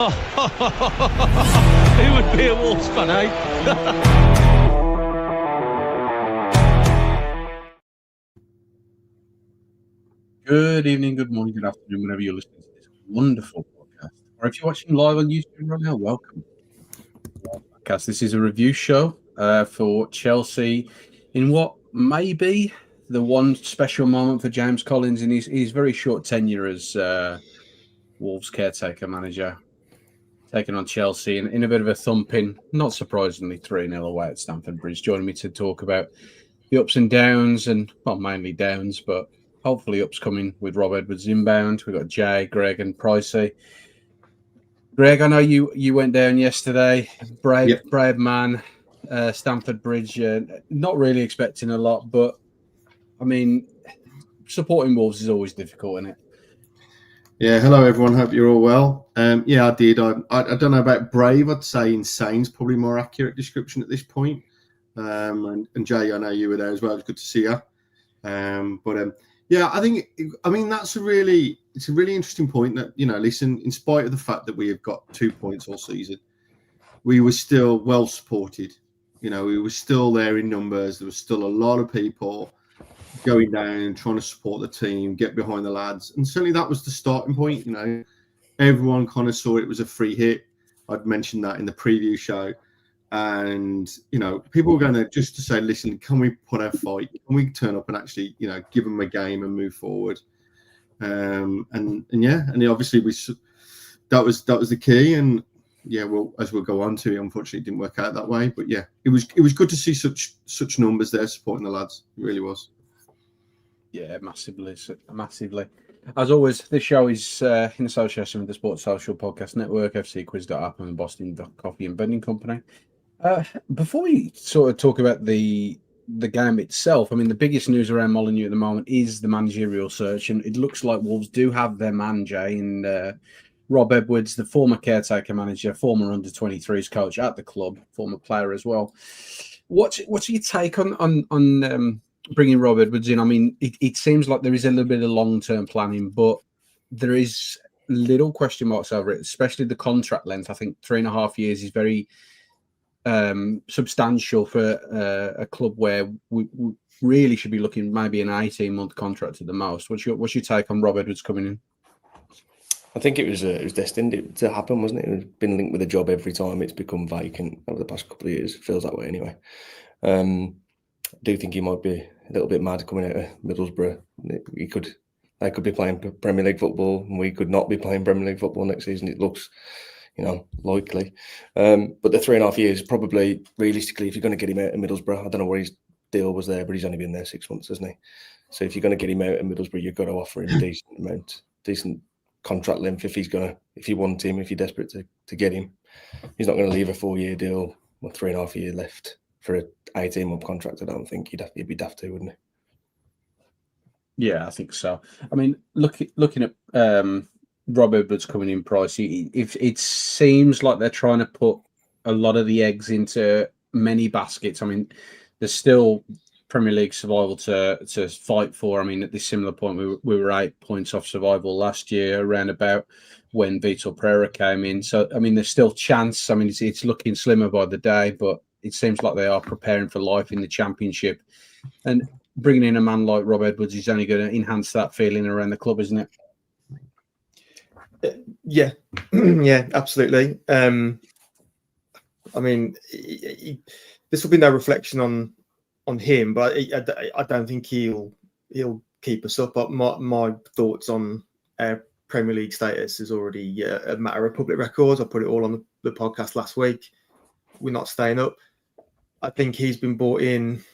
Who would be a Wolves fan, eh? Good evening, good morning, good afternoon, whenever you're listening to this wonderful podcast. Or if you're watching live on YouTube right now, welcome. Podcast. This is a review show for Chelsea in what may be the one special moment for James Collins in his very short tenure as Wolves caretaker manager, taking on Chelsea in a bit of a thumping, not surprisingly, 3-0 away at Stamford Bridge. Joining me to talk about the ups and downs, and well, mainly downs, but hopefully ups coming with Rob Edwards inbound. We've got Jay, Greg, and Pricey. Greg, I know you went down yesterday. Brave man, Stamford Bridge. Not really expecting a lot, but I mean, supporting Wolves is always difficult, isn't it? Yeah, hello everyone. Hope you're all well. Yeah, I did. I don't know about brave. I'd say insane is probably more accurate description at this point. And Jay, I know you were there as well. It's good to see you. Yeah, I mean that's a really interesting point that, listen, in spite of the fact that we have got 2 points all season, we were still well supported. We were still there in numbers. There was still a lot of people going down and trying to support the team, get behind the lads. And certainly that was the starting point. Everyone kind of saw it was a free hit. I'd mentioned that in the preview show. And, people were going there just to say, listen, can we put our fight? Can we turn up and actually, give them a game and move forward? And obviously that was the key. And yeah, well, as we'll go on to, unfortunately it didn't work out that way. But yeah, it was good to see such numbers there supporting the lads. It really was. Yeah, massively. As always, this show is in association with the Sports Social Podcast Network, FCquiz.app, and Boston Coffee and Vending Company. Before we sort of talk about the game itself, I mean, the biggest news around Molineux at the moment is the managerial search, and it looks like Wolves do have their man, Jay, in Rob Edwards, the former caretaker manager, former under-23s coach at the club, former player as well. What's your take on bringing Rob Edwards in? I mean, it seems like there is a little bit of long-term planning, but there is little question marks over it, especially the contract length. I think 3.5 years is very substantial for a club where we really should be looking maybe an 18-month contract at the most. What's your take on Rob Edwards coming in? I think it was destined to happen, wasn't it? It had been linked with a job every time it's become vacant over the past couple of years. It feels that way anyway. I do think he might be a little bit mad coming out of Middlesbrough. They could be playing Premier League football, and we could not be playing Premier League football next season. It looks, likely. But the 3.5 years, probably realistically, if you're going to get him out of Middlesbrough, I don't know where his deal was there, but he's only been there 6 months, hasn't he? So if you're going to get him out of Middlesbrough, you've got to offer him a decent contract length if you want him, if you're desperate to get him. He's not going to leave a 4-year deal with 3.5 years left for an 18-month contract. I don't think he'd be daft to, wouldn't he? Yeah, I think so. I mean, looking at Rob Edwards coming in, pricey, it seems like they're trying to put a lot of the eggs into many baskets. I mean, there's still Premier League survival to fight for. I mean, at this similar point, we were 8 points off survival last year, around about when Vitor Pereira came in. So, I mean, there's still chance. I mean, it's looking slimmer by the day, but it seems like they are preparing for life in the Championship. And bringing in a man like Rob Edwards is only going to enhance that feeling around the club, isn't it? Yeah, yeah, absolutely. I mean, this will be no reflection on him, but I don't think he'll keep us up. But my thoughts on our Premier League status is already a matter of public records. I put it all on the podcast last week. We're not staying up. I think he's been brought in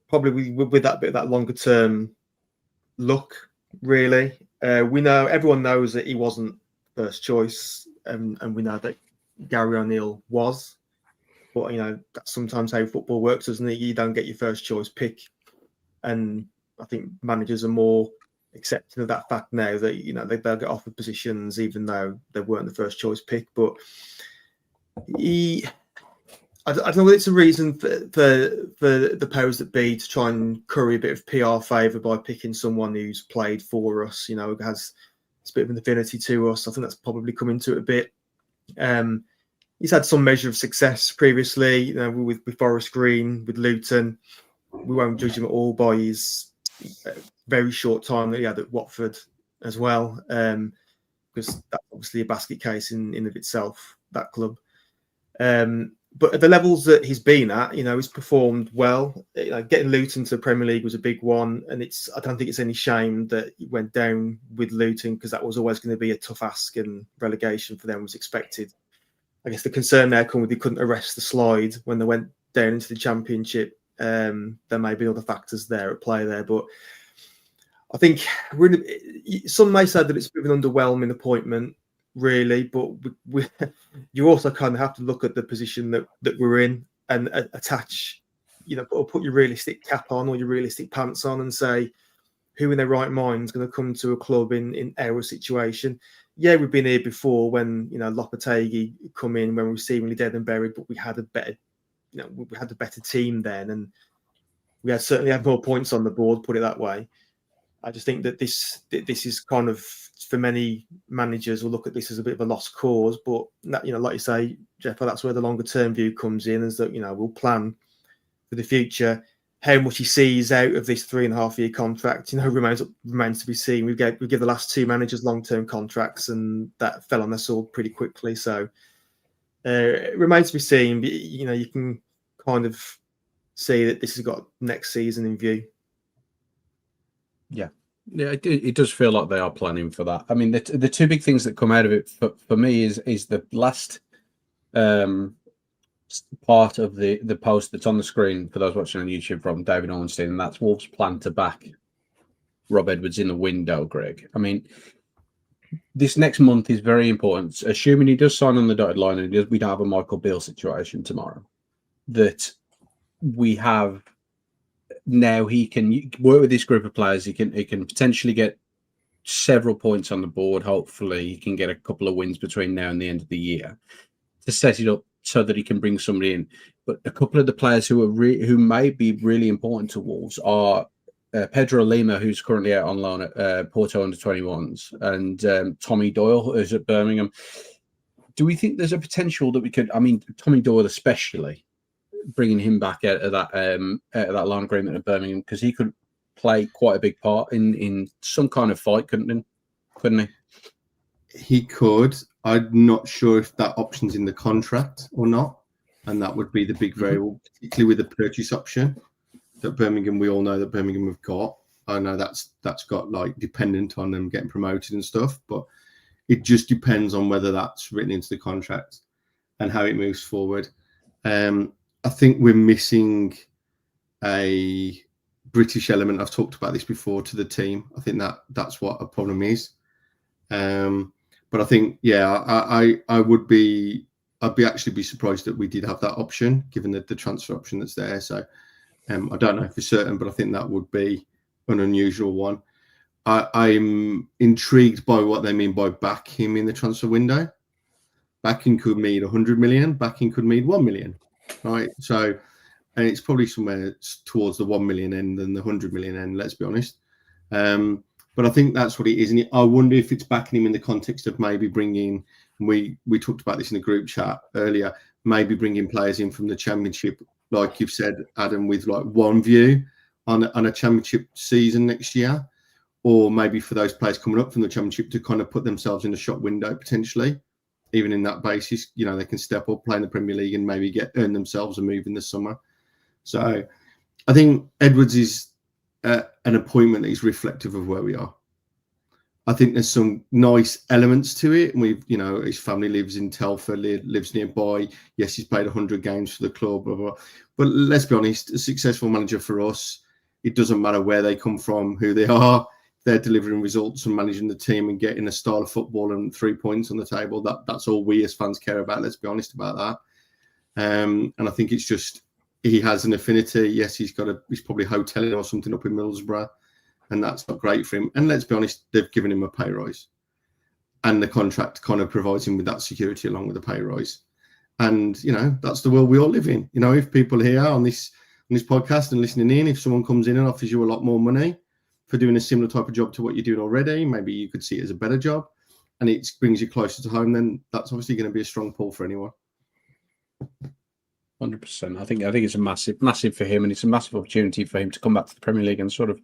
probably with that bit of that longer term look. Really, everyone knows that he wasn't first choice, and we know that Gary O'Neill was. But that's sometimes how football works, isn't it? You don't get your first choice pick, and I think managers are more accepting of that fact now that they'll get offered positions even though they weren't the first choice pick. But I don't know whether it's a reason for the powers that be to try and curry a bit of PR favour by picking someone who's played for us, has a bit of an affinity to us. I think that's probably come into it a bit. He's had some measure of success previously, you know, with Forest Green, with Luton. We won't judge him at all by his very short time that he had at Watford as well, because that's obviously a basket case in of itself, that club. But at the levels that he's been at, you know, he's performed well. You know, getting Luton to the Premier League was a big one, and I don't think it's any shame that he went down with Luton, because that was always going to be a tough ask, and relegation for them was expected. I guess the concern there come with he couldn't arrest the slide when they went down into the Championship. There may be other factors there at play there, but I think some may say that it's a bit of an underwhelming appointment, really, but you also kind of have to look at the position that we're in and attach, you know, or put your realistic cap on or your realistic pants on and say, who in their right mind is going to come to a club in our situation? Yeah, we've been here before when, you know, Lopetegui come in when we were seemingly dead and buried, but we had a better, you know, we had a better team then, and we certainly had more points on the board, put it that way. I just think that this is kind of, for many managers will look at this as a bit of a lost cause, but that, you know, like you say, Jeff, that's where the longer term view comes in, is that, you know, we'll plan for the future. How much he sees out of this 3.5-year contract, you know, remains to be seen. We give the last two managers long-term contracts, and that fell on their sword pretty quickly. So it remains to be seen. But, you know, you can kind of see that this has got next season in view. Yeah, it does feel like they are planning for that. I mean, the two big things that come out of it for me is the last part of the post that's on the screen for those watching on YouTube from David Ornstein, and that's Wolves' plan to back Rob Edwards in the window, Greg. I mean, this next month is very important. Assuming he does sign on the dotted line and we don't have a Michael Beale situation tomorrow, that we have now he can work with this group of players. He can potentially get several points on the board. Hopefully, he can get a couple of wins between now and the end of the year to set it up so that he can bring somebody in. But a couple of the players who may be really important to Wolves are Pedro Lima, who's currently out on loan at Porto under-21s, and Tommy Doyle, who's at Birmingham. Do we think there's a potential that we could? I mean, Tommy Doyle especially, bringing him back out of that loan agreement at Birmingham, because he could play quite a big part in some kind of fight, couldn't he? He could. I'm not sure if that option's in the contract or not, and that would be the big variable, particularly with the purchase option that Birmingham. We all know that Birmingham have got. I know that's got like dependent on them getting promoted and stuff, but it just depends on whether that's written into the contract and how it moves forward. I think we're missing a British element. I've talked about this before to the team. I think that's what a problem is. But I think, yeah, I'd be actually be surprised that we did have that option, given the transfer option that's there. So I don't know for certain, but I think that would be an unusual one. I'm intrigued by what they mean by back him in the transfer window. Backing could mean 100 million. Backing could mean 1 million, right? So, and it's probably somewhere towards the 1 million end than the 100 million end, let's be honest. But I think that's what it is. And I wonder if it's backing him in the context of maybe bringing, we talked about this in the group chat earlier, maybe bringing players in from the Championship, like you've said, Adam, with like one view on a Championship season next year, or maybe for those players coming up from the Championship to kind of put themselves in a shop window potentially. Even in that basis, you know, they can step up, play in the Premier League, and maybe earn themselves a move in the summer. So I think Edwards is an appointment that is reflective of where we are. I think there's some nice elements to it. And we've, you know, his family lives in Telford, lives nearby. Yes, he's played 100 games for the club, blah, blah. But let's be honest, a successful manager for us, it doesn't matter where they come from, who they are. They're delivering results and managing the team and getting a style of football and 3 points on the table. That's all we as fans care about. Let's be honest about that. And I think it's just, he has an affinity. Yes, he's probably hoteling or something up in Middlesbrough, and that's not great for him. And let's be honest, they've given him a pay rise, and the contract kind of provides him with that security along with the pay rise. And you know, that's the world we all live in. You know, if people here on this podcast and listening in, if someone comes in and offers you a lot more money for doing a similar type of job to what you're doing already, maybe you could see it as a better job. and it brings you closer to home, then that's obviously going to be a strong pull for anyone. 100%. I think it's a massive for him, and it's a massive opportunity for him to come back to the Premier League and sort of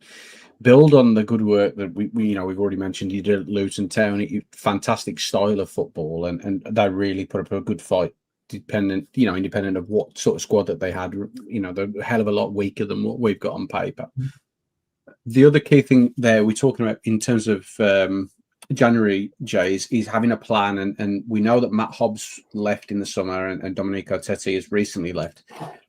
build on the good work that we've already mentioned. He did at Luton Town. Fantastic style of football, and they really put up a good fight. Independent of what sort of squad that they had, they're a hell of a lot weaker than what we've got on paper. The other key thing there we're talking about in terms of January, Jay, is having a plan, and we know that Matt Hobbs left in the summer, and Domenico Tetti has recently left,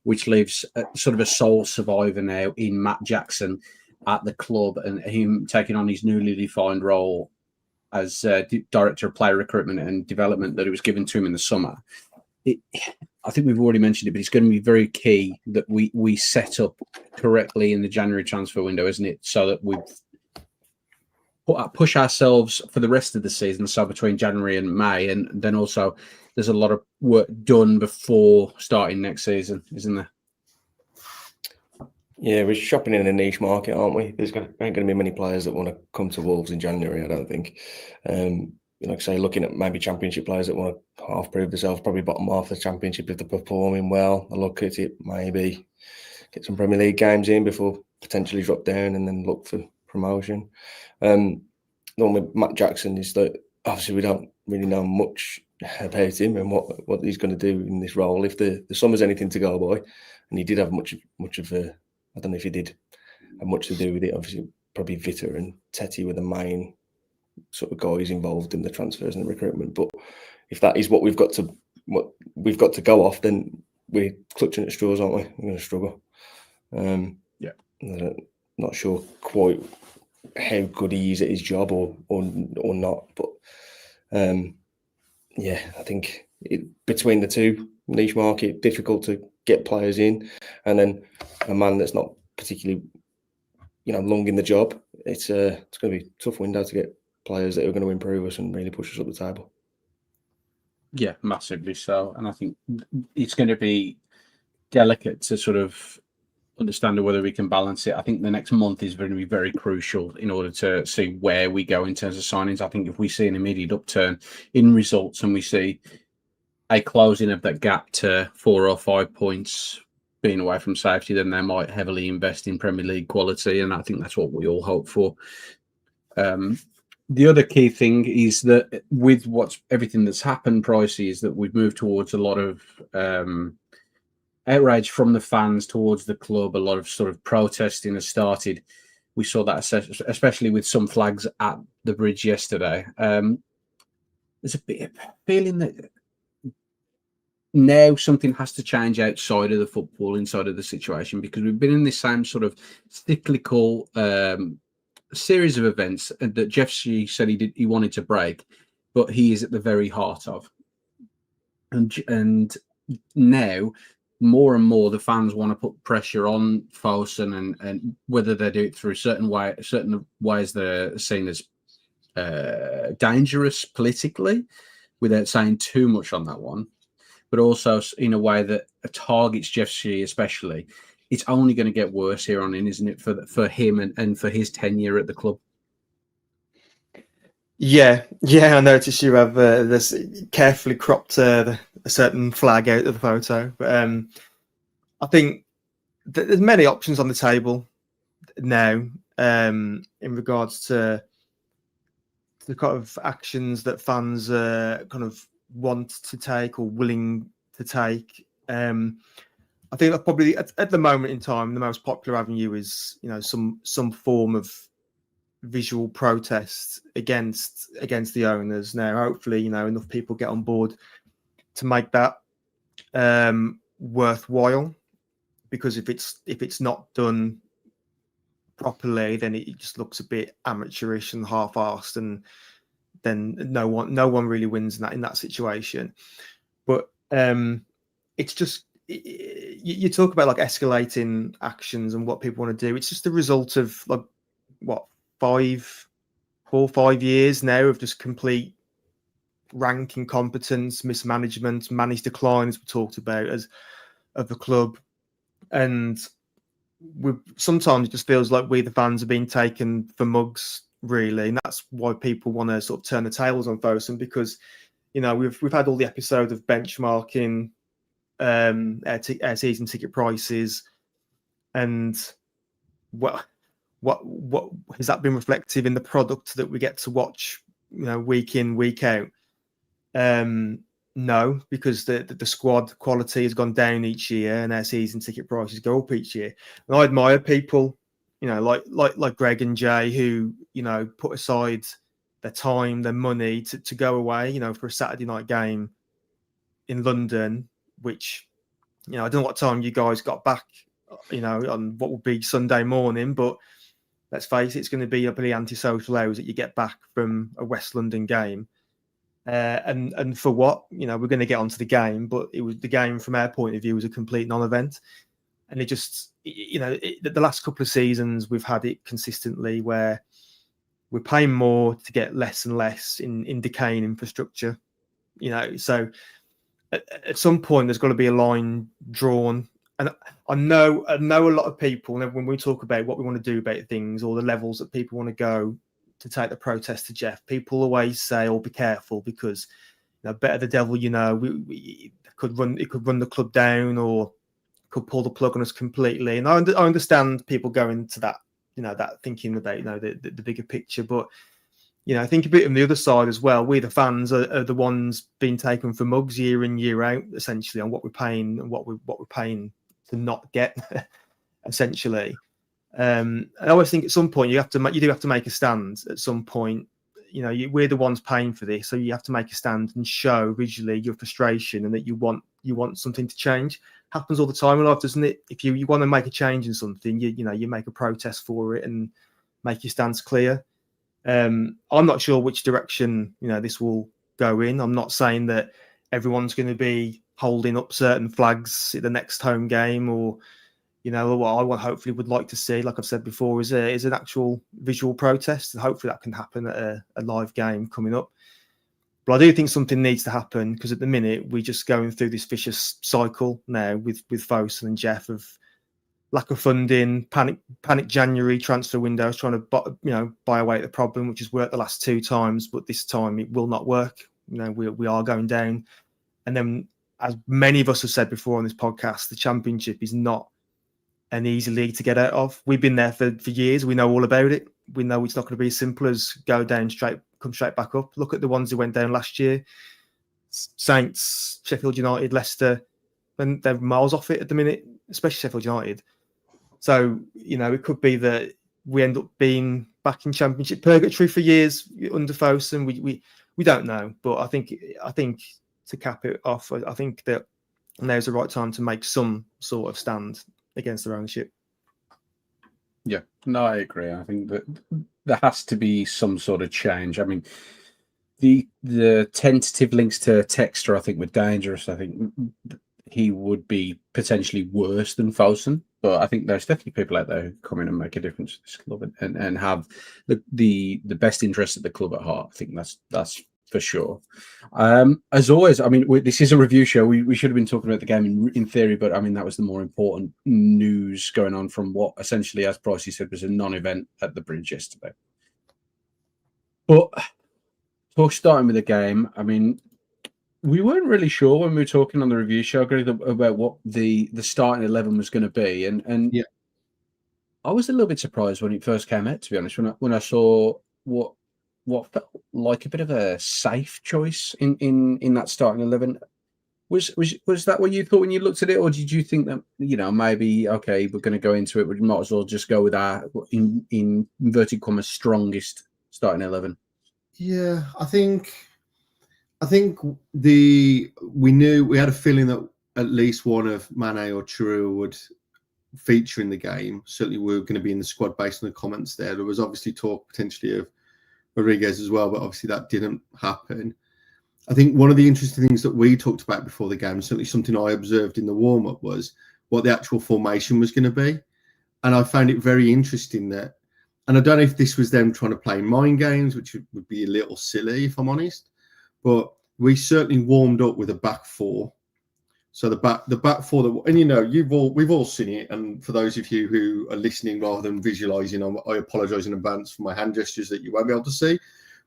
which leaves sort of a sole survivor now in Matt Jackson at the club, and him taking on his newly defined role as Director of Player Recruitment and Development that it was given to him in the summer. I think we've already mentioned it, but it's going to be very key that we set up correctly in the January transfer window, isn't it? So that we've push ourselves for the rest of the season, so between January and May, and then also there's a lot of work done before starting next season, isn't there? Yeah, we're shopping in a niche market, aren't we? Ain't going to be many players that want to come to Wolves in January, I don't think. Like I say, looking at maybe Championship players that want to half prove themselves, probably bottom half the Championship if they're performing well. I look at it, maybe get some Premier League games in before potentially drop down and then look for promotion. The one with Matt Jackson is that obviously we don't really know much about him and what he's going to do in this role. If the summer's anything to go by, and he did have much of a, I don't know if he did have much to do with it. Obviously, probably Vita and Tetti were the main sort of guys involved in the transfers and the recruitment. But if that is what we've got to go off, then we're clutching at straws, aren't we? We're going to struggle. Not sure quite how good he is at his job or not, but I think between the two, niche market, difficult to get players in, and then a man that's not particularly long in the job. It's going to be a tough window to get players that are going to improve us and really push us up the table. Yeah, massively so. And I think it's going to be delicate to sort of understand whether we can balance it. I think the next month is going to be very crucial in order to see where we go in terms of signings. I think if we see an immediate upturn in results and we see a closing of that gap to 4 or 5 points being away from safety, then they might heavily invest in Premier League quality. And I think that's what we all hope for. The other key thing is that with everything that's happened, Pricey, is that we've moved towards a lot of outrage from the fans towards the club. A lot of sort of protesting has started. We saw that especially with some flags at the bridge yesterday. There's a bit of feeling that now something has to change outside of the football, inside of the situation, because we've been in this same sort of cyclical series of events that Jeff Shee said he wanted to break, but he is at the very heart of. And now, more and more, the fans want to put pressure on Fosun, and whether they do it through certain ways they're seen as dangerous politically, without saying too much on that one, but also in a way that targets Jeff Shee especially. It's only going to get worse here on in, isn't it, for him and for his tenure at the club? Yeah, I noticed you have this carefully cropped a certain flag out of the photo. But I think there's many options on the table now in regards to the kind of actions that fans kind of want to take or willing to take. I think that probably at the moment in time, the most popular avenue is some form of visual protest against the owners. Now, hopefully, enough people get on board to make that worthwhile. Because if it's not done properly, then it just looks a bit amateurish and half-assed, and then no one really wins in that situation. But it's just. You talk about like escalating actions and what people want to do. It's just the result of 4 or 5 years now of just complete rank incompetence, mismanagement, managed decline, as we talked about of the club. And sometimes it just feels like we, the fans, are being taken for mugs really, and that's why people want to sort of turn the tables on Fosun, because we've had all the episode of benchmarking our season ticket prices, and what has that been reflective in the product that we get to watch week in, week out? No, because the squad quality has gone down each year and our season ticket prices go up each year. And I admire people, like Greg and Jay, who put aside their time, their money to go away, for a Saturday night game in London, which I don't know what time you guys got back, on what will be Sunday morning, but let's face it, it's going to be a pretty antisocial hours that you get back from a West London game. And for what? We're going to get onto the game, but it was the game from our point of view was a complete non-event. And it just, the last couple of seasons we've had it consistently where we're paying more to get less and less in decaying infrastructure. So at some point there's got to be a line drawn. And I know a lot of people, when we talk about what we want to do about things or the levels that people want to go to take the protest to Jeff, people always say, "Oh, be careful, because better the devil we could run the club down or could pull the plug on us completely." And I understand people going to that, that thinking about the bigger picture, but I think a bit on the other side as well. We the fans are the ones being taken for mugs year in, year out, essentially, on what we're paying and what we're paying to not get, essentially. I always think at some point you do have to make a stand. At some point, we're the ones paying for this, so you have to make a stand and show visually your frustration and that you want something to change. Happens all the time in life, doesn't it? If you want to make a change in something, you make a protest for it and make your stance clear. I'm not sure which direction this will go in. I'm not saying that everyone's going to be holding up certain flags at the next home game, or what I hopefully would like to see, like I've said before, is an actual visual protest, and hopefully that can happen at a live game coming up. But I do think something needs to happen, because at the minute we're just going through this vicious cycle now with Fosun and Jeff of lack of funding, panic January transfer windows, trying to buy away at the problem, which has worked the last 2 times, but this time it will not work. We are going down, and then as many of us have said before on this podcast, the Championship is not an easy league to get out of. We've been there for years. We know all about it. We know it's not going to be as simple as go down straight, come straight back up. Look at the ones who went down last year: Saints, Sheffield United, Leicester, and they're miles off it at the minute, especially Sheffield United. So it could be that we end up being back in Championship purgatory for years under Fosun. We don't know, but I think to cap it off, I think that now's the right time to make some sort of stand against their ownership. Yeah, no, I agree. I think that there has to be some sort of change. I mean, the tentative links to Textor, I think, were dangerous. I think he would be potentially worse than Fosun, but I think there's definitely people out there who come in and make a difference to this club and have the best interest of the club at heart. I think that's for sure. As always, I mean, this is a review show. We should have been talking about the game in theory, but I mean, that was the more important news going on from what essentially, as Pricey said, was a non-event at the Bridge yesterday. But starting with the game, I mean, we weren't really sure when we were talking on the review show about what the starting 11 was going to be, and yeah, I was a little bit surprised when it first came out, to be honest, when I saw what felt like a bit of a safe choice in that starting 11. Was that what you thought when you looked at it, or did you think that maybe we're going to go into it, we might as well just go with our in inverted commas strongest starting 11? Yeah, I think we knew, we had a feeling that at least one of Mane or Chirou would feature in the game. Certainly, we were going to be in the squad based on the comments there. There was obviously talk potentially of Rodriguez as well, but obviously that didn't happen. I think one of the interesting things that we talked about before the game, certainly something I observed in the warm-up, was what the actual formation was going to be. And I found it very interesting that, and I don't know if this was them trying to play mind games, which would be a little silly if I'm honest, but we certainly warmed up with a back 4. So the back four, and we've all seen it. And for those of you who are listening rather than visualizing, I apologize in advance for my hand gestures that you won't be able to see.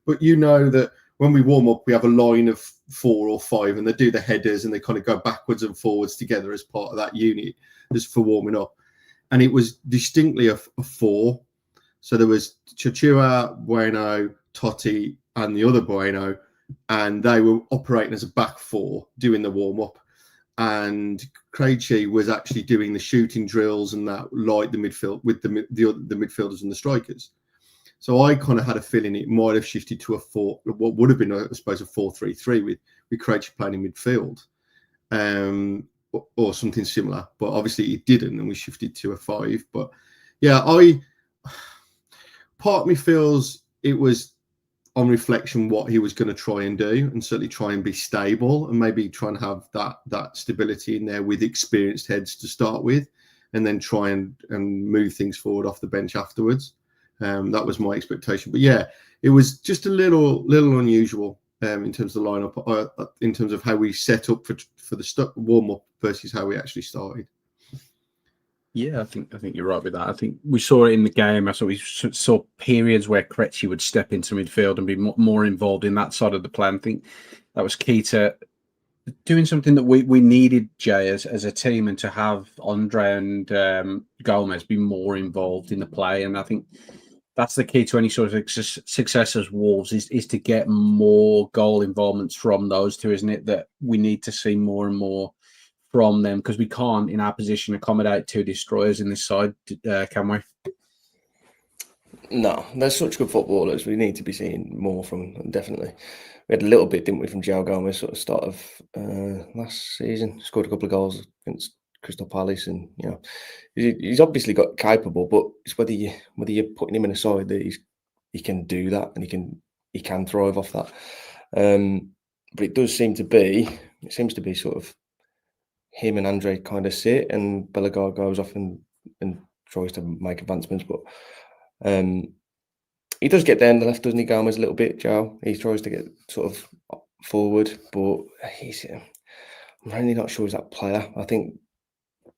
But you know that when we warm up, we have a line of 4 or 5, and they do the headers and they kind of go backwards and forwards together as part of that unit, just for warming up. And it was distinctly a 4. So there was Chachua, Bueno, Totti, and the other Bueno, and they were operating as a back 4 doing the warm up. And Krejci was actually doing the shooting drills and that, like the midfield with the midfielders and the strikers. So I kind of had a feeling it might have shifted to a 4, what would have been, I suppose, a 4-3-3 with Krejci playing in midfield, or something similar. But obviously it didn't, and we shifted to a 5. But yeah, part of me feels it was, on reflection, what he was going to try and do, and certainly try and be stable, and maybe try and have that stability in there with experienced heads to start with, and then try and move things forward off the bench afterwards. That was my expectation. But yeah, it was just a little unusual in terms of the lineup, in terms of how we set up for the warm up versus how we actually started. Yeah, I think you're right with that. I think we saw it in the game. We saw periods where Krejci would step into midfield and be more involved in that side of the plan. I think that was key to doing something that we needed, Jay, as a team, and to have Andre and Gomez be more involved in the play. And I think that's the key to any sort of success as Wolves is to get more goal involvements from those two, isn't it? That we need to see more and more from them, because we can't, in our position, accommodate 2 destroyers in this side, can we? No, they're such good footballers. We need to be seeing more from them, definitely. We had a little bit, didn't we, from João Gomez sort of start of last season. Scored a couple of goals against Crystal Palace, and he's obviously got capable, but it's whether you're putting him in a side that he can do that, and he can thrive off that. But it seems to be sort of him and Andre kind of sit, and Bellegarde goes off and tries to make advancements, but he does get down the left, doesn't he, Gomez, a little bit, Joe? He tries to get sort of forward, but I'm really not sure he's that player. I think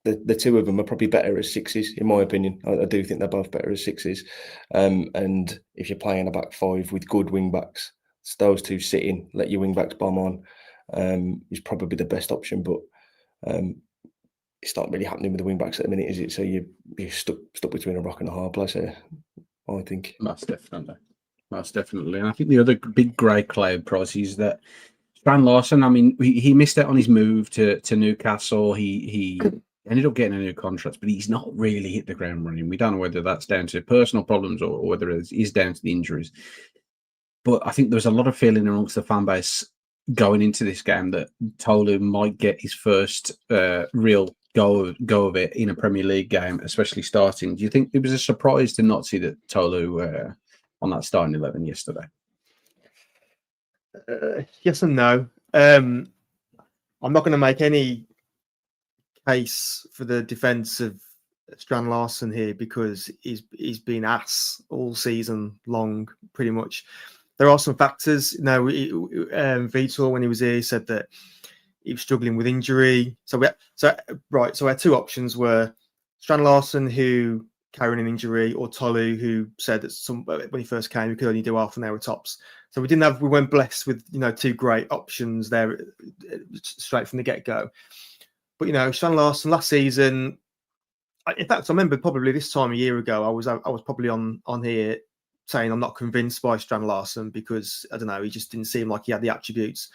the two of them are probably better as 6s, in my opinion. I do think they're both better as 6s. And if you're playing a back 5 with good wing backs, it's those two sitting, let your wing backs bomb on, is probably the best option, but it's not really happening with the wing backs at the minute, is it? So you're stuck between a rock and a hard place here, I think. Most definitely. And I think the other big grey cloud price is that Strand Larsen, I mean, he missed out on his move to Newcastle. He ended up getting a new contract, but he's not really hit the ground running. We don't know whether that's down to personal problems or whether it is down to the injuries. But I think there's a lot of feeling amongst the fan base going into this game that Tolu might get his first real go of it in a Premier League game, especially starting. Do you think it was a surprise to not see that Tolu on that starting 11 yesterday? Yes and no. I'm not going to make any case for the defence of Strand Larsen here, because he's been ass all season long, pretty much. There are some factors. Vitor, when he was here, said that he was struggling with injury. So our two options were Strand Larsen, who carrying an injury, or Tolu, who said that when he first came, he could only do half an hour tops. So we weren't blessed with 2 great options there straight from the get go. But Strand Larsen last season, in fact, I remember probably this time a year ago, I was probably on here saying I'm not convinced by Strand Larsen, because I don't know, he just didn't seem like he had the attributes.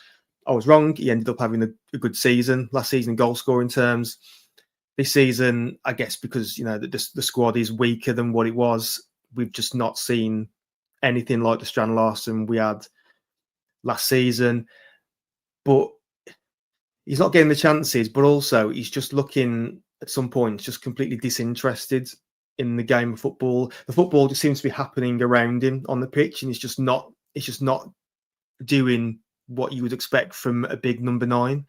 I was wrong. He ended up having a good season last season, goal scoring terms. This season, I guess because the squad is weaker than what it was, we've just not seen anything like the Strand Larsen we had last season. But he's not getting the chances, but also he's just looking at some points just completely disinterested in the game of football. The football just seems to be happening around him on the pitch, and it's just not doing what you would expect from a big number 9.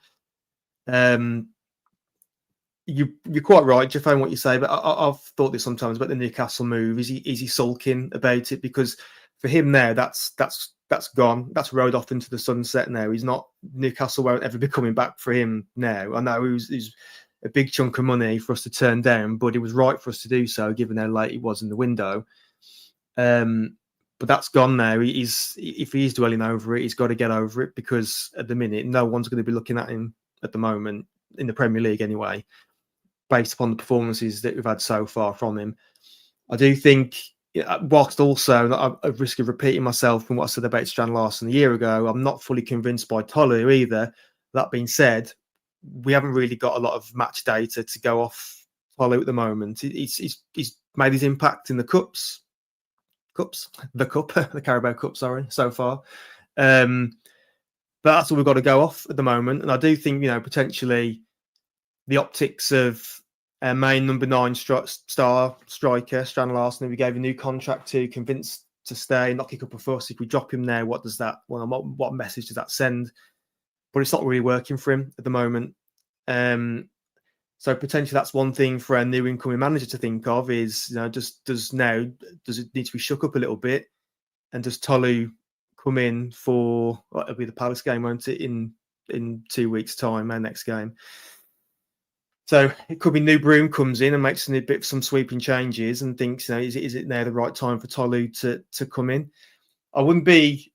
You're quite right, Jeff, on what you say, but I've thought this sometimes about the Newcastle move. Is he sulking about it? Because for him now, that's gone. That's rode off into the sunset now. He's not, Newcastle won't ever be coming back for him now. I know he's a big chunk of money for us to turn down, but it was right for us to do so, given how late it was in the window. But that's gone now. If he's dwelling over it, he's got to get over it, because at the minute, no one's going to be looking at him at the moment, in the Premier League anyway, based upon the performances that we've had so far from him. I do think, whilst also at risk of repeating myself from what I said about Strand Larsen a year ago, I'm not fully convinced by Tolu either. That being said, we haven't really got a lot of match data to go off Tolu at the moment. He's made his impact in the the Carabao Cup, sorry, so far. But that's all we've got to go off at the moment. And I do think, potentially the optics of our main number 9 star striker, Strand Larsen, who we gave a new contract to, convinced to stay, not kick up a fuss. If we drop him there, what message does that send? But it's not really working for him at the moment. So potentially that's one thing for a new incoming manager to think of is, does it need to be shook up a little bit? And does Tolu come in for, it'll be the Palace game, won't it, in 2 weeks' time, our next game? So it could be new broom comes in and makes some sweeping changes and thinks, is it now the right time for Tolu to come in? I wouldn't be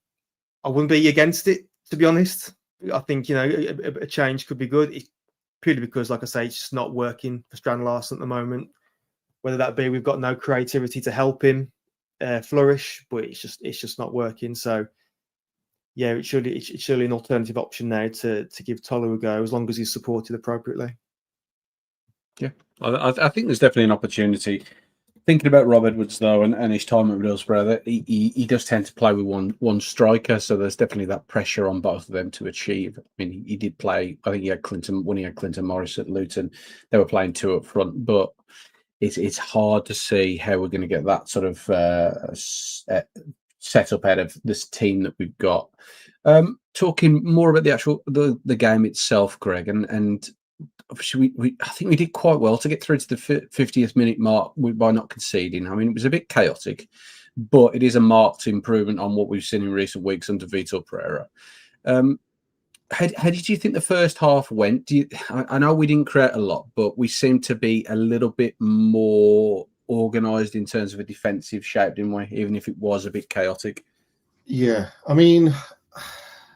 against it, to be honest. I think, a change could be good. It's purely because, like I say, it's just not working for Strand Larsen at the moment. Whether that be we've got no creativity to help him flourish, but it's just not working. So yeah, it's surely an alternative option now to give Tolu a go, as long as he's supported appropriately. Yeah, I think there's definitely an opportunity. Thinking about Rob Edwards, though, and his time at Middlesbrough, he does tend to play with one striker, so there's definitely that pressure on both of them to achieve. I mean, he did play, I think he had Clinton Morris at Luton. They were playing 2 up front, but it's hard to see how we're going to get that sort of set up out of this team that we've got. Talking more about the game itself, Greg, and obviously I think we did quite well to get through to the 50th minute mark by not conceding. I mean, it was a bit chaotic, but it is a marked improvement on what we've seen in recent weeks under Vitor Pereira. How did you think the first half went? I know we didn't create a lot, but we seemed to be a little bit more organised in terms of a defensive shape, didn't we? Even if it was a bit chaotic. Yeah, I mean,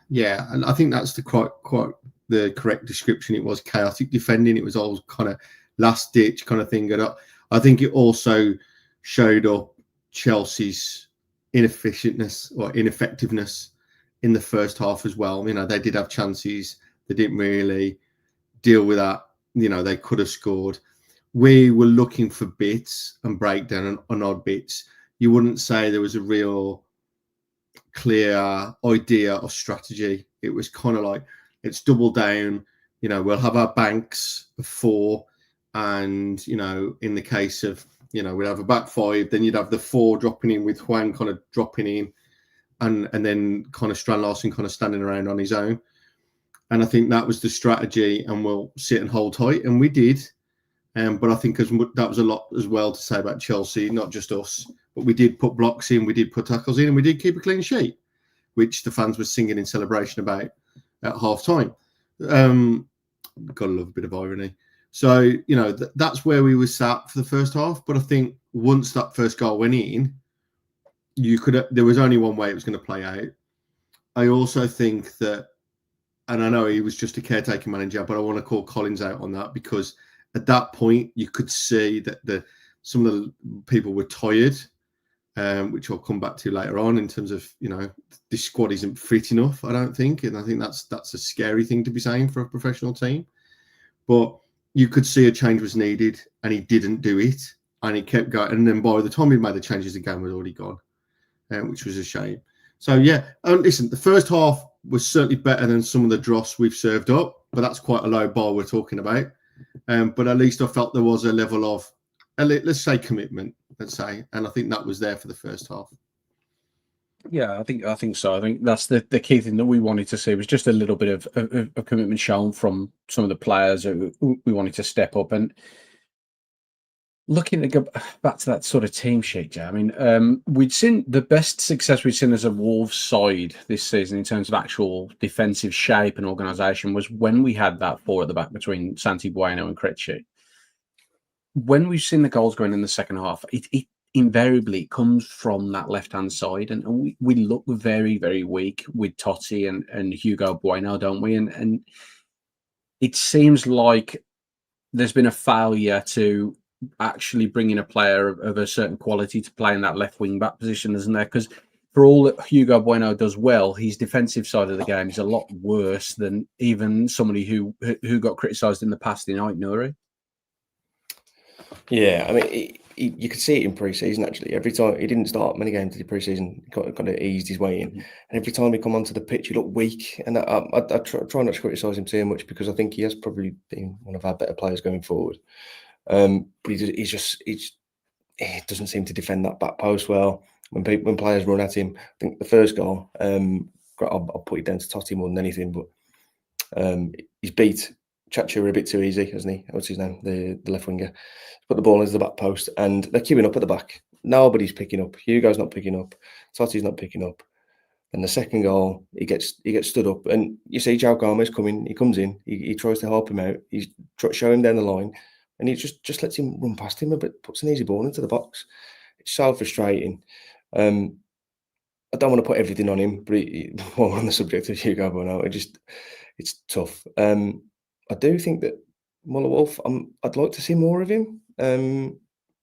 yeah, and I think that's quite the correct description. It was chaotic defending. It was all kind of last ditch kind of thing. And I think it also showed up Chelsea's ineffectiveness in the first half as well. They did have chances. They didn't really deal with that. They could have scored. We were looking for bits and breakdown on odd bits. You wouldn't say there was a real clear idea or strategy. It was kind of like, it's double down. We'll have our banks of 4, and in the case of we'd have a back 5, then you'd have the 4 dropping in with Hwang kind of dropping in, and then kind of Strand Larsen kind of standing around on his own. And I think that was the strategy, and we'll sit and hold tight, and we did. But I think that was a lot as well to say about Chelsea, not just us, but we did put blocks in, we did put tackles in, and we did keep a clean sheet, which the fans were singing in celebration about at half time. Gotta love a bit of irony. So, that's where we were sat for the first half. But I think once that first goal went in, there was only one way it was going to play out. I also think that, and I know he was just a caretaker manager, but I want to call Collins out on that, because at that point you could see that some of the people were tired, which I'll come back to later on, in terms of, this squad isn't fit enough, I don't think. And I think that's a scary thing to be saying for a professional team. But you could see a change was needed, and he didn't do it. And he kept going. And then by the time he made the changes, the game was already gone, which was a shame. So, yeah, listen, the first half was certainly better than some of the dross we've served up, but that's quite a low bar we're talking about. But at least I felt there was a level of, let's say, commitment, and I think that was there for the first half. Yeah, I think so. I think that's the key thing that we wanted to see, was just a little bit of commitment shown from some of the players who we wanted to step up. And Looking to go back to that sort of team sheet, Jay, I mean, we'd seen the best success we'd seen as a Wolves side this season in terms of actual defensive shape and organisation was when we had that four at the back between Santi Bueno and Krejci. When we've seen the goals going in the second half, it invariably comes from that left-hand side, and we look very, very weak with Totti and Hugo Bueno, don't we? And it seems like there's been a failure to actually bring in a player of a certain quality to play in that left wing back position, isn't there? Because for all that Hugo Bueno does well, his defensive side of the game is a lot worse than even somebody who got criticised in the past in Aït-Nouri. Yeah, I mean, you could see it in pre-season, actually. Every time he didn't start many games in the pre-season, he kind of eased his way in. And every time he come onto the pitch, he looked weak. And I try not to criticise him too much because I think he has probably been one of our better players going forward. But he doesn't seem to defend that back post well. When players run at him, I think the first goal, I'll put it down to Totti more than anything, but he's beat Chacha a bit too easy, hasn't he? What's his name? The left winger. Put the ball into the back post, and they're queuing up at the back. Nobody's picking up. Hugo's not picking up. Totti's not picking up. And the second goal, he gets stood up, and you see João Gomez coming. He comes in. He tries to help him out. He's show him down the line, and he just lets him run past him a bit. Puts an easy ball into the box. It's so frustrating. I don't want to put everything on him, but while on the subject of Hugo Bueno, it's tough. I do think that Muller Wolf, I'd like to see more of him.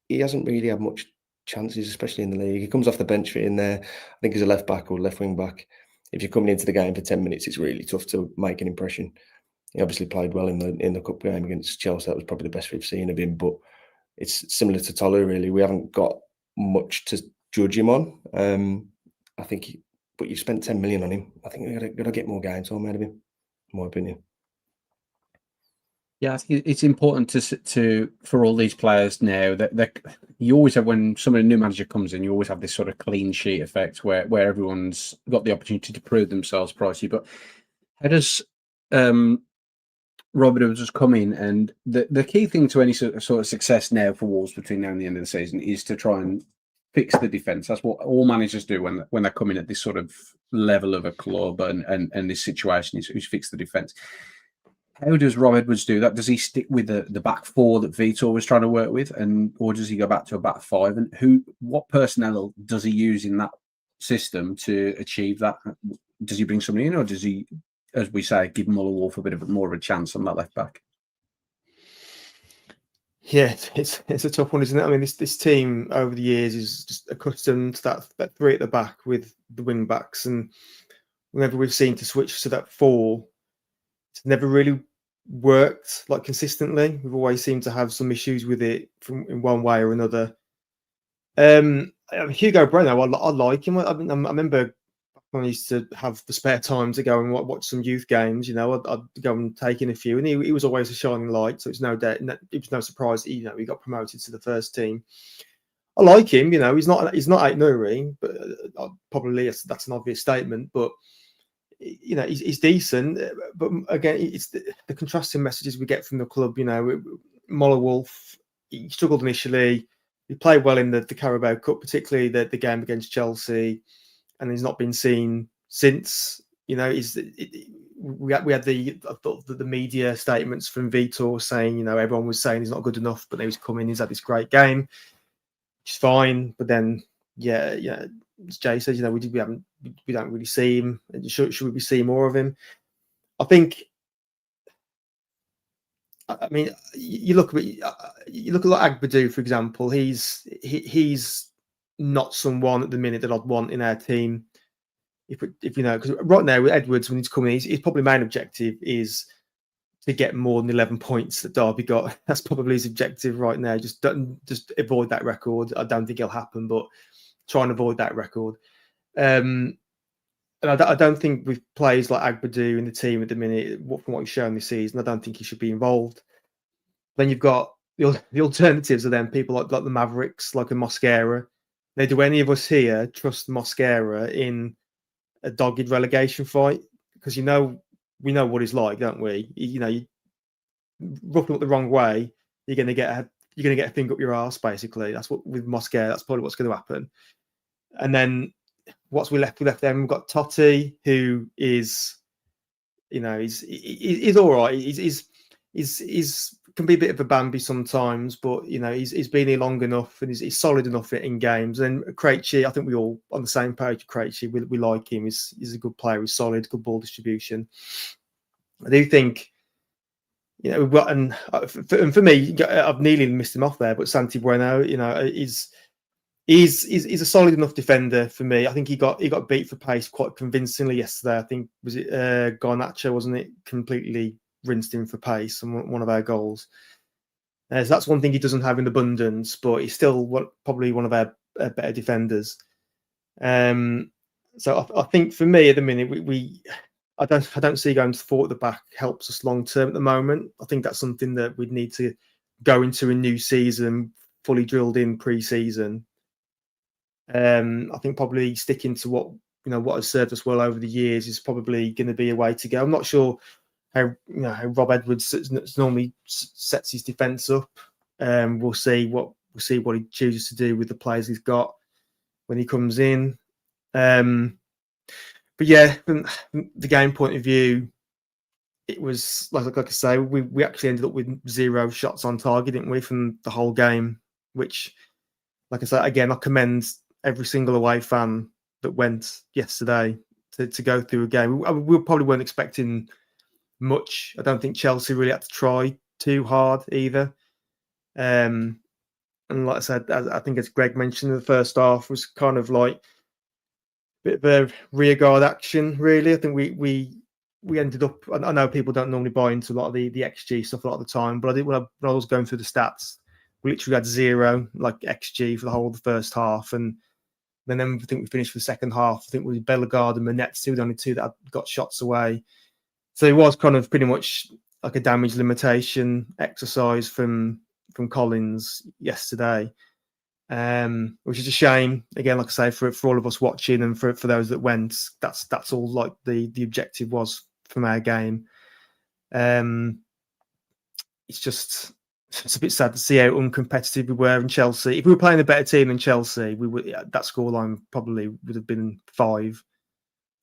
He hasn't really had much chances, especially in the league. He comes off the bench for in there. I think he's a left back or left wing back. If you're coming into the game for 10 minutes, it's really tough to make an impression. He obviously played well in the cup game against Chelsea. That was probably the best we've seen of him. But it's similar to Tolu, really. We haven't got much to judge him on. I think, but you've spent 10 million on him. I think we've got to get more game time out of him, in my opinion. Yeah, I think it's important to for all these players now that you always have when a new manager comes in, you always have this sort of clean sheet effect where everyone's got the opportunity to prove themselves pricey. But how does Robert Edwards come in? And the key thing to any sort of success now for Wolves between now and the end of the season is to try and fix the defence. That's what all managers do when they're coming at this sort of level of a club and this situation is fix the defence. How does Rob Edwards do that? Does he stick with the back four that Vitor was trying to work with, or does he go back to a back five? And what personnel does he use in that system to achieve that? Does he bring somebody in, or does he, as we say, give Muller Wolf a bit more of a chance on that left back? Yeah, it's a tough one, isn't it? I mean, this team over the years is just accustomed to that three at the back with the wing backs, and whenever we've seen to switch to that four, it's never really worked like consistently. We've always seemed to have some issues with it in one way or another. Hugo Bueno, I like him. I remember when I used to have the spare time to go and watch some youth games. You know, I'd go and take in a few, and he was always a shining light. So it's it was no surprise that, he got promoted to the first team. I like him. You know, he's not Aït-Nouri, but probably that's an obvious statement, but. You know, he's decent, but again, it's the contrasting messages we get from the club. You know, Muller Wolf, he struggled initially. He played well in the Carabao Cup, particularly the game against Chelsea, and he's not been seen since. You know, we had the media statements from Vitor saying, you know, everyone was saying he's not good enough, but then he's come in, he's had this great game, which is fine. But then, yeah. As Jay says, you know, we don't really see him. Should we be seeing more of him? I think. I mean, you look at like Agbadou, for example. He's not someone at the minute that I'd want in our team. If you know, because right now with Edwards, when he's coming, his probably main objective is to get more than 11 points that Derby got. That's probably his objective right now. Just avoid that record. I don't think it'll happen, but. Try and avoid that record. And I don't think with players like Agbadou in the team at the minute, from what he's shown this season, I don't think he should be involved. Then you've got the alternatives of them, people like the Mavericks, like a Mosquera. Now, do any of us here trust Mosquera in a dogged relegation fight? Because we know what he's like, don't we? You know, you rough him up the wrong way, you're going to get you're going to get a thing up your arse, basically. That's what with Moscow, that's probably what's going to happen. And then what's we left then? We've got Totti, who is, he's all right. He's can be a bit of a Bambi sometimes, but he's been here long enough and he's solid enough in games. And Krejci, I think we all on the same page. Krejci, we like him. He's a good player. He's solid, good ball distribution. I do think, and for me, I've nearly missed him off there. But Santi Bueno, he's a solid enough defender for me. I think he got beat for pace quite convincingly yesterday. I think was it Garnacho, wasn't it? Completely rinsed him for pace on one of our goals. So that's one thing he doesn't have in abundance, but he's still probably one of our better defenders. So I think for me at the minute, I don't see going to 4 at the back helps us long term at the moment. I think that's something that we'd need to go into a new season fully drilled in pre-season. I think probably sticking to what has served us well over the years is probably going to be a way to go. I'm not sure how Rob Edwards normally sets his defence up. We'll see what he chooses to do with the players he's got when he comes in. But yeah, from the game point of view, it was like I say, we actually ended up with 0 shots on target, didn't we, from the whole game? Which, like I say, again, I commend every single away fan that went yesterday to go through a game. We probably weren't expecting much. I don't think Chelsea really had to try too hard either. And like I said, I think as Greg mentioned, the first half was kind of like a bit of a rearguard action, really. I think we ended up. I know people don't normally buy into a lot of the XG stuff a lot of the time, but I did when I was going through the stats, we literally had 0 like XG for the whole of the first half, and then I think we finished for the second half. I think we Bellegarde and Manetzi were the only 2 that got shots away. So it was kind of pretty much like a damage limitation exercise from Collins yesterday, which is a shame. Again, like I say, for all of us watching and for those that went, that's all like the objective was from our game. It's a bit sad to see how uncompetitive we were in Chelsea. If we were playing a better team than Chelsea, that scoreline probably would have been 5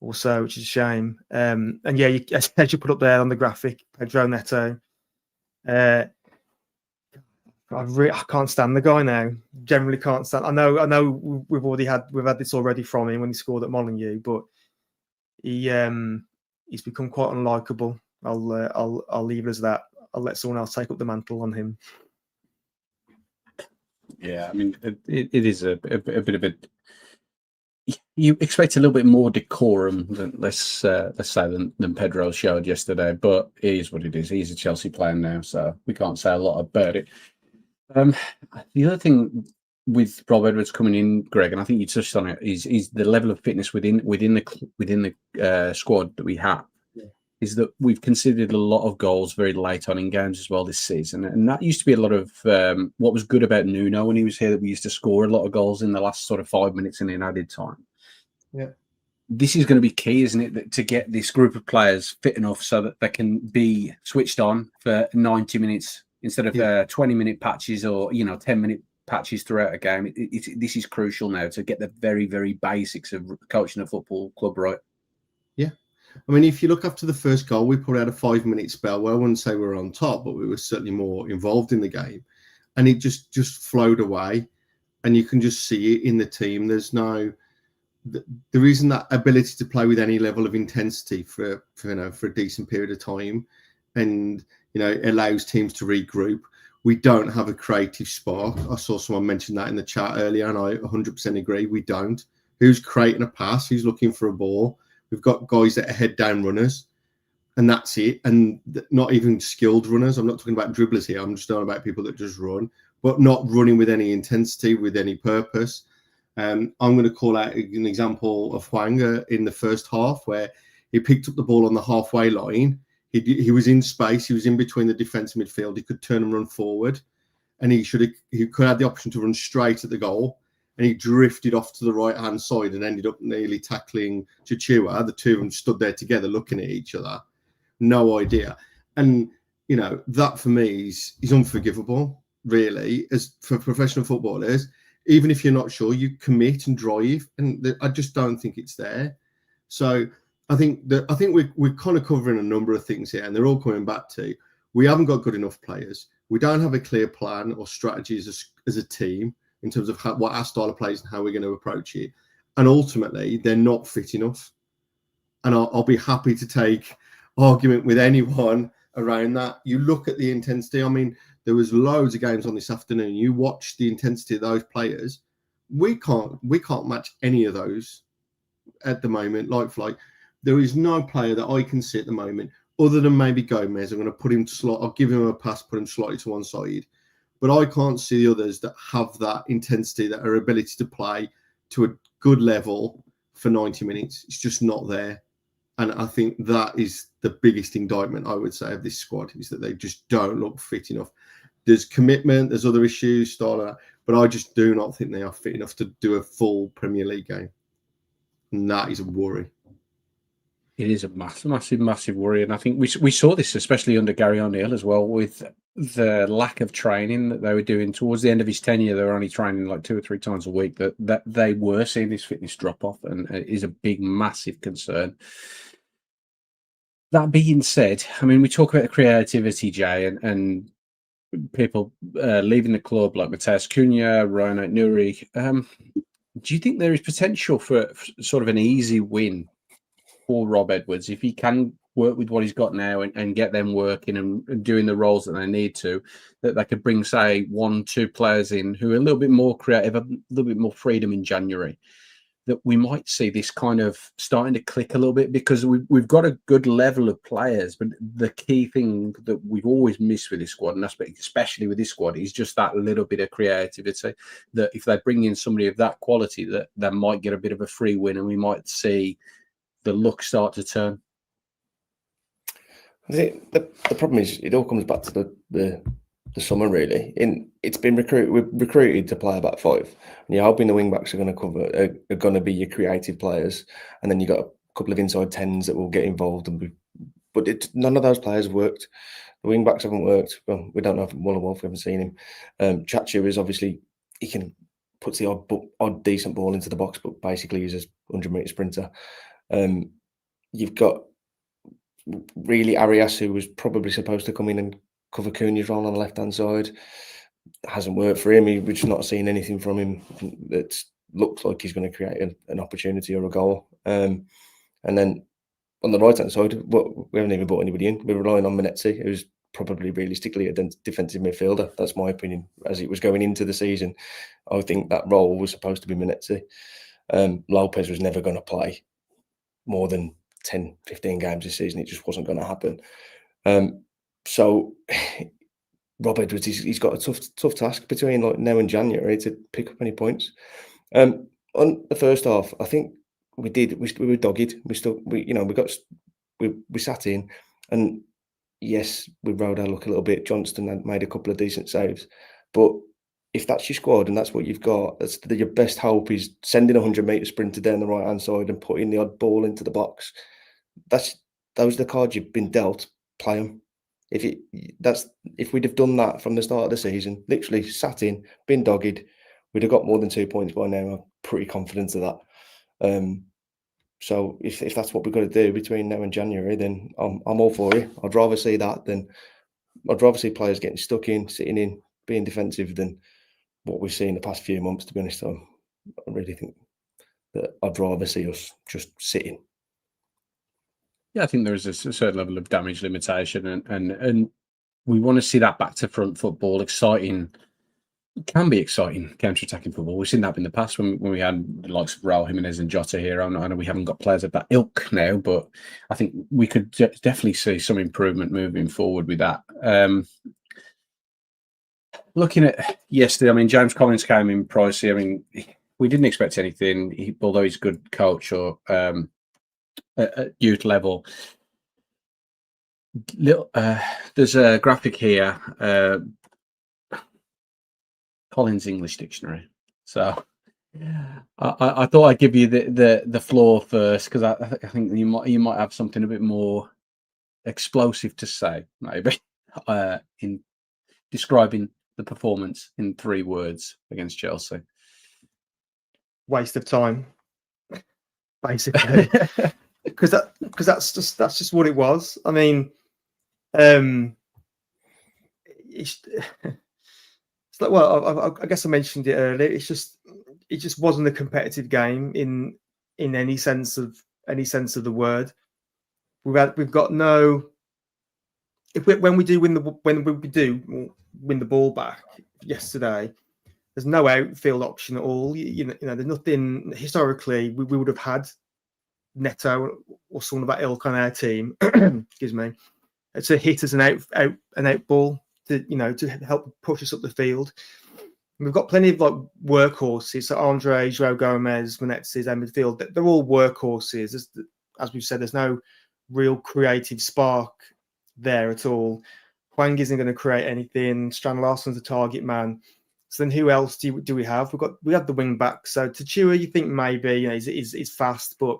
or so, which is a shame. And yeah, as you put up there on the graphic, Pedro Neto. I can't stand the guy now. Generally can't stand. I know we've had this already from him when he scored at Molineux, but he's become quite unlikable. I'll leave it as that. I'll let someone else take up the mantle on him. Yeah, I mean, it is a bit of a. You expect a little bit more decorum than let's say than Pedro showed yesterday, but it is what it is. He's a Chelsea player now, so we can't say a lot about it. The other thing with Rob Edwards coming in, Greg, and I think you touched on it, is the level of fitness within the squad that we have. Yeah. Is that we've conceded a lot of goals very late on in games as well this season, and that used to be a lot of what was good about Nuno when he was here. That we used to score a lot of goals in the last sort of 5 minutes and in added time. Yeah, this is going to be key, isn't it, to get this group of players fit enough so that they can be switched on for 90 minutes instead of 20-minute patches or 10-minute patches throughout a game. This is crucial now to get the very, very basics of coaching a football club right. Yeah. I mean, if you look after the first goal, we put out a 5-minute spell where I wouldn't say we were on top, but we were certainly more involved in the game. And it just flowed away. And you can just see it in the team. There isn't that ability to play with any level of intensity for a decent period of time. And, it allows teams to regroup. We don't have a creative spark. I saw someone mention that in the chat earlier, and I 100% agree. We don't. Who's creating a pass? Who's looking for a ball? We've got guys that are head-down runners, and that's it. And not even skilled runners. I'm not talking about dribblers here. I'm just talking about people that just run, but not running with any intensity, with any purpose. I'm going to call out an example of Hwang in the first half where he picked up the ball on the halfway line. He was in space. He was in between the defence and midfield. He could turn and run forward, and he could have the option to run straight at the goal. And he drifted off to the right-hand side and ended up nearly tackling Chichua. The two of them stood there together looking at each other. No idea. And, that for me is unforgivable. really, as for professional footballers. Even if you're not sure, you commit and drive, and I just don't think it's there. So I think we're kind of covering a number of things here, and they're all coming back to we haven't got good enough players. We don't have a clear plan or strategies as a team in terms of what our style of play is and how we're going to approach it. And ultimately, they're not fit enough. And I'll be happy to take argument with anyone around that. You look at the intensity. I mean, there was loads of games on this afternoon. You watch the intensity of those players. We can't match any of those at the moment. Like there is no player that I can see at the moment other than maybe Gomez. I'm going to put him I'll give him a pass, put him slightly to one side. But I can't see the others that have that intensity, that are ability to play to a good level for 90 minutes. It's just not there. And I think that is the biggest indictment, I would say, of this squad, is that they just don't look fit enough. There's commitment, there's other issues, style like that, but I just do not think they are fit enough to do a full Premier League game. And that is a worry. It is a massive worry. And I think we saw this, especially under Gary O'Neill as well, with the lack of training that they were doing towards the end of his tenure. They were only training like 2 or 3 times a week, that they were seeing this fitness drop off, and it is a big, massive concern. That being said, I mean, we talk about creativity, Jay, and people leaving the club like Mateus Cunha, Ronald Nuri. Do you think there is potential for sort of an easy win for Rob Edwards if he can work with what he's got now and get them working and doing the roles that they need to, that they could bring, say, 1-2 players in who are a little bit more creative, a little bit more freedom in January, that we might see this kind of starting to click a little bit, because we've got a good level of players, but the key thing that we've always missed with this squad, and especially with this squad, is just that little bit of creativity, that if they bring in somebody of that quality, that they might get a bit of a free win and we might see the luck start to turn. I think the problem is it all comes back to the summer, really. It's been recruited to play about 5, and you're hoping the wing backs are going to be your creative players, and then you got a couple of inside 10s that will get involved. But none of those players have worked. The wing backs haven't worked. Well, we don't know if Wolf, we haven't seen him. Chachu is obviously, he can put the odd decent ball into the box, but basically he's a 100-meter sprinter. You've got really Arias, who was probably supposed to come in and cover Cunha's role on the left-hand side. Hasn't worked for him. We've just not seen anything from him that looks like he's going to create an opportunity or a goal. And then on the right-hand side, we haven't even brought anybody in. We're relying on Menezzi, who's probably realistically a defensive midfielder. That's my opinion. As it was going into the season, I think that role was supposed to be Menezzi. Lopez was never going to play more than 10, 15 games this season. It just wasn't going to happen. So Rob Edwards, he's got a tough task between like now and January to pick up any points. On the first half, I think we were dogged. We sat in, and yes, we rode our luck a little bit. Johnston had made a couple of decent saves, but if that's your squad and that's what you've got, your best hope is sending a 100-meter sprinter down the right hand side and putting the odd ball into the box. Those are the cards you've been dealt. Play them. If we'd have done that from the start of the season, literally sat in, been dogged, we'd have got more than 2 points by now. I'm pretty confident of that. So if that's what we've got to do between now and January, then I'm all for it. I'd rather see that than I'd rather see players getting stuck in, sitting in, being defensive than what we've seen the past few months. To be honest, I really think that I'd rather see us just sitting. Yeah, I think there is a certain level of damage limitation, and we want to see that back to front football. Exciting, it can be exciting counter-attacking football. We've seen that in the past when we had the likes of Raul Jimenez and Jota here. I know we haven't got players of that ilk now, but I think we could definitely see some improvement moving forward with that. Looking at yesterday, I mean, James Collins came in pricey. I mean, we didn't expect anything, although he's a good coach or at youth level. There's a graphic here, Collins English Dictionary. So I thought I'd give you the floor first, because I think you might have something a bit more explosive to say, maybe, in describing the performance in 3 words against Chelsea? Waste of time, basically, because that's just what it was. I mean, it's like, well, I guess I mentioned it earlier. It just wasn't a competitive game in any sense of the word. We've got no. When we do win the ball back yesterday, there's no outfield option at all. You know, there's nothing. Historically, we would have had Neto or someone of that ilk on our team. Excuse me, to hit as an out ball to help push us up the field. And we've got plenty of like workhorses. So Andre, João Gomez, Menezes, and midfield. They're all workhorses. As we've said, there's no real creative spark there at all. Hwang isn't going to create anything. Strand Larsen's a target man. So then who else do we have? We have the wing back. So Tachua, you think maybe he's fast, but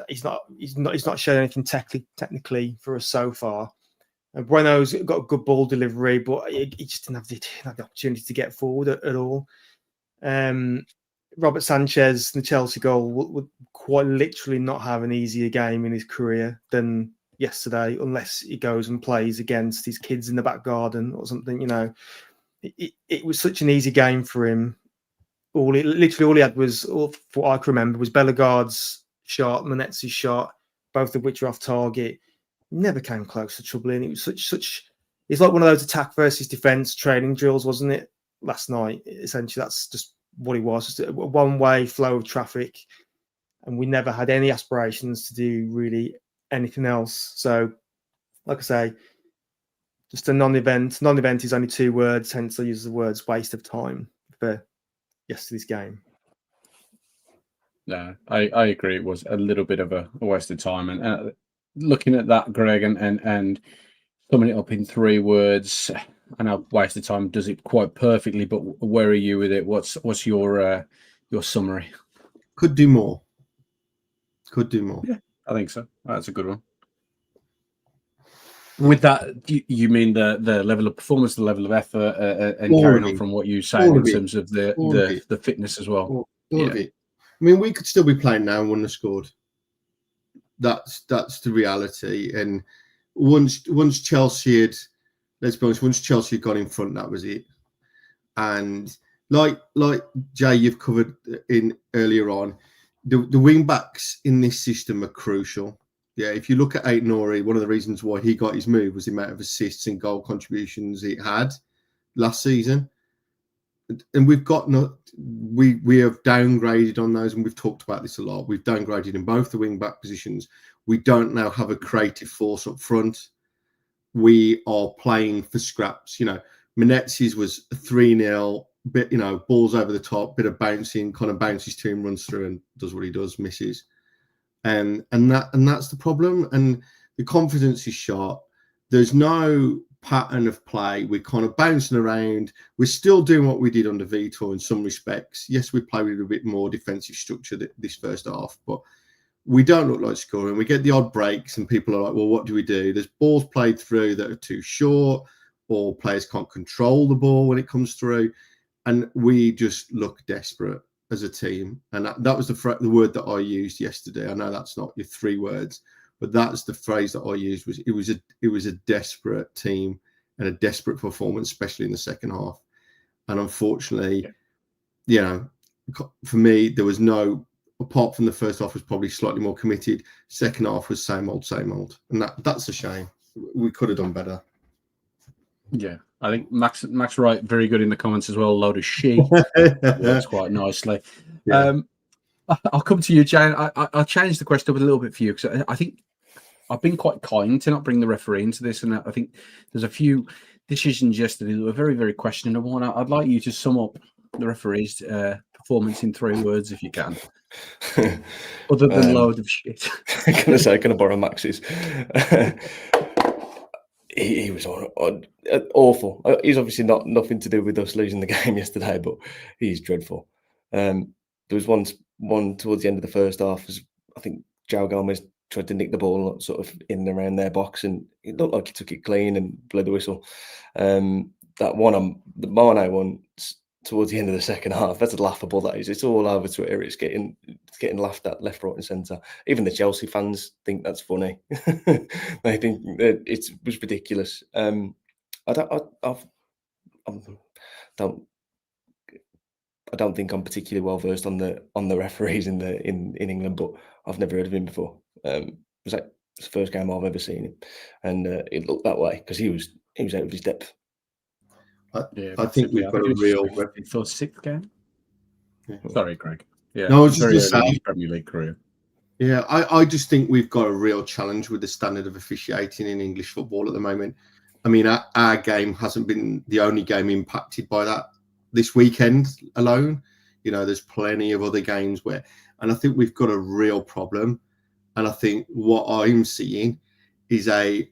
he's not shown anything technically for us so far. And Bueno's got a good ball delivery, but he just didn't have the opportunity to get forward at all. Robert Sanchez, the Chelsea goal, would quite literally not have an easier game in his career than yesterday, unless he goes and plays against his kids in the back garden or something. It was such an easy game for him. All he had was, for what I can remember, was Bellegarde's shot, Menezes' shot, both of which were off target. Never came close to troubling. It was such. It's like one of those attack versus defense training drills, wasn't it? Last night, essentially, that's just what it was. Just a one-way flow of traffic, and we never had any aspirations to do really anything else. So, like I say, just a non-event. Non-event is only 2 words, hence I use the words waste of time for yesterday's game. No, I agree. It was a little bit of a waste of time. And looking at that, Greg, and summing it up in 3 words, I know waste of time does it quite perfectly, but where are you with it? What's your summary? Could do more. Could do more. Yeah, I think so. That's a good one. With that, you mean the level of performance, the level of effort, and carrying on from what you say in terms of the fitness as well? All of it. I mean, we could still be playing now and wouldn't have scored. That's the reality. And once Chelsea had, let's be honest, once Chelsea had got in front, that was it. And like Jay, you've covered in earlier on, the wing backs in this system are crucial. Yeah, if you look at Aït-Nouri, one of the reasons why he got his move was the amount of assists and goal contributions he had last season. And we have downgraded on those, and we've talked about this a lot. We've downgraded in both the wing back positions. We don't now have a creative force up front. We are playing for scraps. Menezes was 3-0, bit, balls over the top, bit of bouncing, kind of bounces to him, runs through and does what he does, misses. And that's the problem. And the confidence is shot. There's no pattern of play. We're kind of bouncing around. We're still doing what we did under Vitor in some respects. Yes, we play with a bit more defensive structure this first half, but we don't look like scoring. We get the odd breaks and people are like, well, what do we do? There's balls played through that are too short, or players can't control the ball when it comes through. And we just look desperate as a team. And that was the word that I used yesterday. I know that's not your 3 words, but that's the phrase that I used. It was a desperate team and a desperate performance, especially in the second half. And unfortunately, for me, there was no, apart from the first half was probably slightly more committed. Second half was same old. And that's a shame. We could have done better. Yeah, I think Max Wright, very good in the comments as well. Load of she works quite nicely. Yeah. I'll come to you, Jane. I'll change the question up a little bit for you, because I think I've been quite kind to not bring the referee into this, and I think there's a few decisions yesterday that were very, very questionable. And I'd like you to sum up the referee's performance in 3 words, if you can, other than load of shit. Can I borrow Max's? He was awful. He's obviously nothing to do with us losing the game yesterday, but he's dreadful. There was one towards the end of the first half. I think João Gomez tried to nick the ball sort of in and around their box, and it looked like he took it clean and blew the whistle. that one on the Mane one towards the end of the second half, that's laughable. That is, it's all over Twitter. It's getting laughed at left, right, and centre. Even the Chelsea fans think that's funny. They think that it was ridiculous. I don't think I'm particularly well versed on the referees in England, but I've never heard of him before. It was like it's the first game I've ever seen him, and it looked that way because he was out of his depth. I think we've got a real for sixth game. Yeah. Sorry, Greg. Yeah, no, I was very just early in saying, his Premier League career. Yeah, I just think we've got a real challenge with the standard of officiating in English football at the moment. I mean, our game hasn't been the only game impacted by that this weekend alone. You know, there's plenty of other games where, and I think we've got a real problem. And I think what I'm seeing is a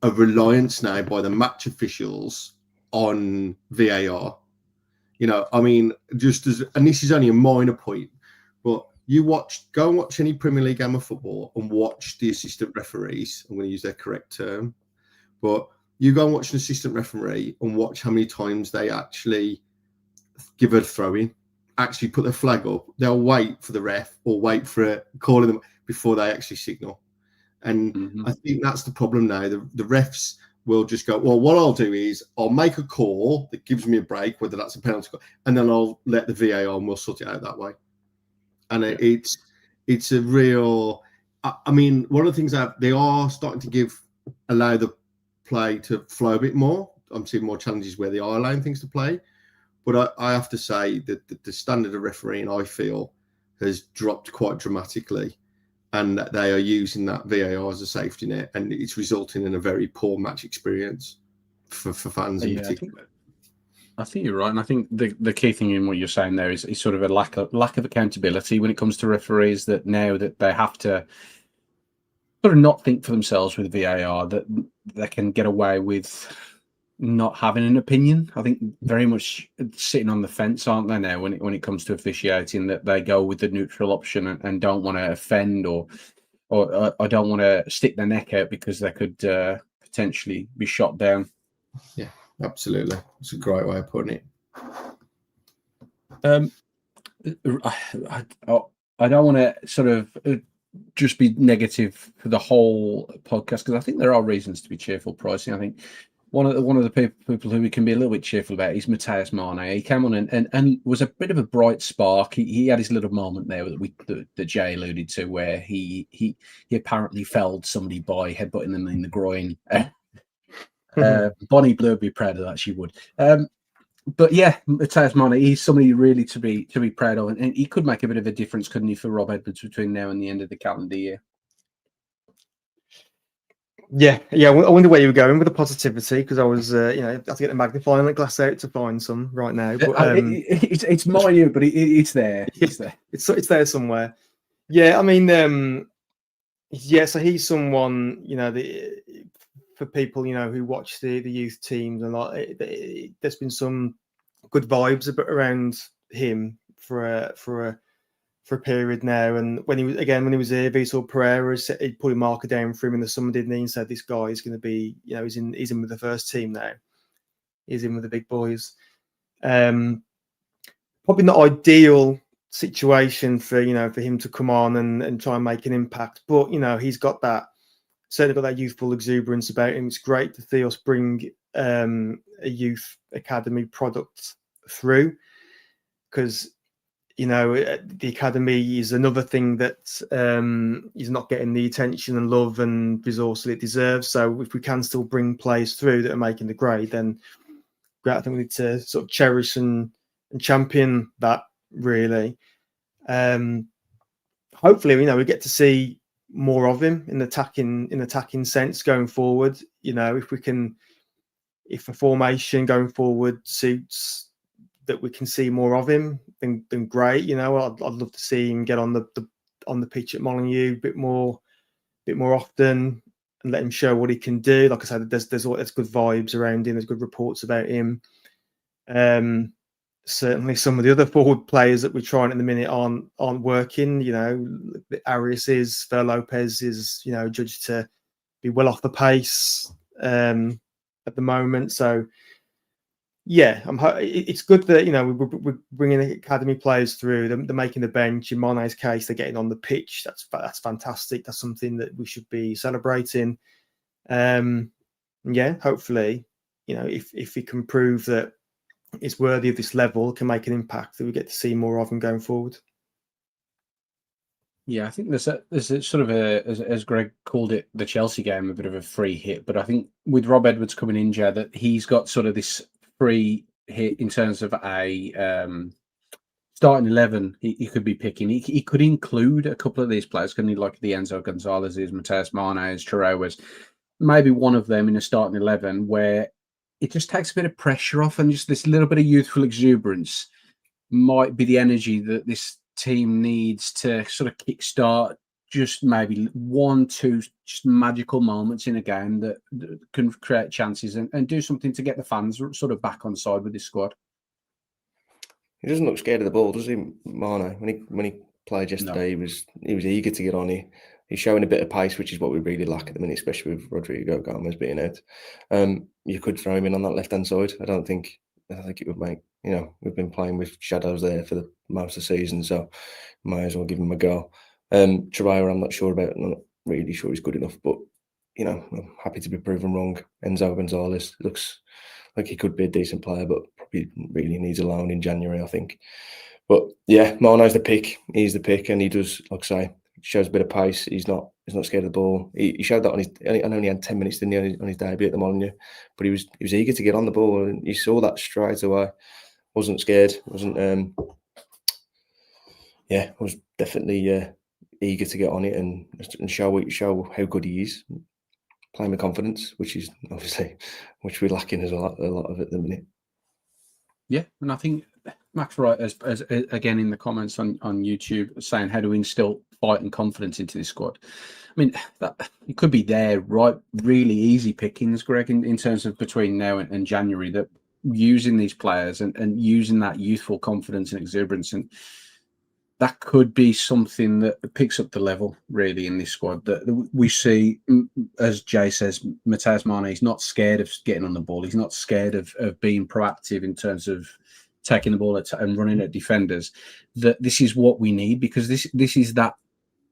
reliance now by the match officials on VAR. You know, I mean, and this is only a minor point, but go and watch any Premier League game of football and watch the assistant referees. I'm going to use their correct term, but you go and watch an assistant referee and watch how many times they actually give a throw in, actually put their flag up. They'll wait for the ref or wait for it, calling them before they actually signal. And I think that's the problem now. The refs will just go, well, what I'll do is I'll make a call that gives me a break, whether that's a penalty call, and then I'll let the VAR and we'll sort it out that way. And it's a real, I mean, one of the things that they are starting to allow the play to flow a bit more. I'm seeing more challenges where they are allowing things to play. But I have to say that the standard of refereeing, I feel, has dropped quite dramatically. And that they are using that VAR as a safety net, and it's resulting in a very poor match experience for fans in particular. I think you're right, and I think the key thing in what you're saying there is sort of a lack of accountability when it comes to referees. That now that they have to sort of not think for themselves with VAR, that they can get away with not having an opinion. I think very much sitting on the fence, aren't they now, when it comes to officiating, that they go with the neutral option and don't want to offend or don't want to stick their neck out because they could potentially be shot down. Yeah, absolutely. It's a great way of putting it. I don't want to sort of just be negative for the whole podcast, because I think there are reasons to be cheerful, pricing. I think one of the people who we can be a little bit cheerful about is Matthias Mane. He came on and was a bit of a bright spark. He had his little moment there that Jay alluded to, where he apparently felled somebody by headbutting them in the groin. Bonnie Blue would be proud of that. She would. But yeah, Matthias Mane, he's somebody really to be proud of, and he could make a bit of a difference, couldn't he, for Rob Edwards between now and the end of the calendar year? Yeah. I wonder where you were going with the positivity, because I was, I have to get the magnifying glass out to find some right now. But it's minute, but it's there. It's there. It's there somewhere. Yeah, I mean, so he's someone, for people who watch the youth teams and there's been some good vibes around him for a period now. And when he was here, Vitor Pereira he put a marker down for him in the summer, didn't he? And said this guy is going to be, he's in with the first team now. He's in with the big boys. Probably not ideal situation for him to come on and try and make an impact, but he's got that. Certainly got that youthful exuberance about him. It's great to see us bring a youth academy product through, because the academy is another thing that is not getting the attention and love and resource that it deserves. So if we can still bring players through that are making the grade, then great. I think we need to sort of cherish and champion that, really. Hopefully, we get to see more of him in attacking sense going forward. If a formation going forward suits that we can see more of him, then great. I'd love to see him get on the pitch at Molineux a bit more often and let him show what he can do. Like I said, there's good vibes around him. There's good reports about him. Certainly, some of the other forward players that we're trying at the minute aren't working. Arias is, Fer Lopez is, judged to be well off the pace at the moment. So Yeah, it's good that we're bringing academy players through. They're making the bench. In Mane's case, they're getting on the pitch. That's fantastic. That's something that we should be celebrating. Yeah, hopefully, if we can prove that it's worthy of this level, can make an impact, that we get to see more of them going forward. Yeah, I think there's a sort of as Greg called it, the Chelsea game, a bit of a free hit. But I think with Rob Edwards coming in, Jay, that he's got sort of this free hit in terms of a starting 11 he could be picking. He could include a couple of these players, couldn't he? Like the Enzo Gonzalez's, Mateus Mane's, Chiraua's, maybe one of them in a starting 11 where it just takes a bit of pressure off, and just this little bit of youthful exuberance might be the energy that this team needs to sort of kickstart just maybe 1-2 just magical moments in a game that can create chances and do something to get the fans sort of back on side with this squad. He doesn't look scared of the ball, does he, Mane? When he played yesterday, No. he was eager to get on it. He's showing a bit of pace, which is what we really lack at the minute, especially with Rodrigo Gomez being out. You could throw him in on that left hand side. I don't think it would make. We've been playing with shadows there for most of the season, so might as well give him a go. Chiraua, I'm not sure about. I'm not really sure he's good enough, but I'm happy to be proven wrong. Enzo Gonzalez looks like he could be a decent player, but probably really needs a loan in January, I think. But yeah, Mane's the pick. He's the pick, and he does, like I say, shows a bit of pace. He's not scared of the ball. He showed that on his. I only had 10 minutes on his debut at the Molineux, but he was eager to get on the ball, and you saw that straight away. Wasn't scared. Wasn't. Was definitely eager to get on it and show how good he is. Playing with confidence, which is obviously which we're lacking as a lot of it at the minute. Yeah, and I think Max Wright, as again in the comments on YouTube, saying how do we instill fight and confidence into this squad. I mean, that it could be there, right? Really easy pickings, Greg, in terms of between now and January, that using these players and using that youthful confidence and exuberance, and that could be something that picks up the level really in this squad. That we see, as Jay says, Mateus Mane, he's not scared of getting on the ball. He's not scared of being proactive in terms of taking the ball and running at defenders. That this is what we need, because this is that,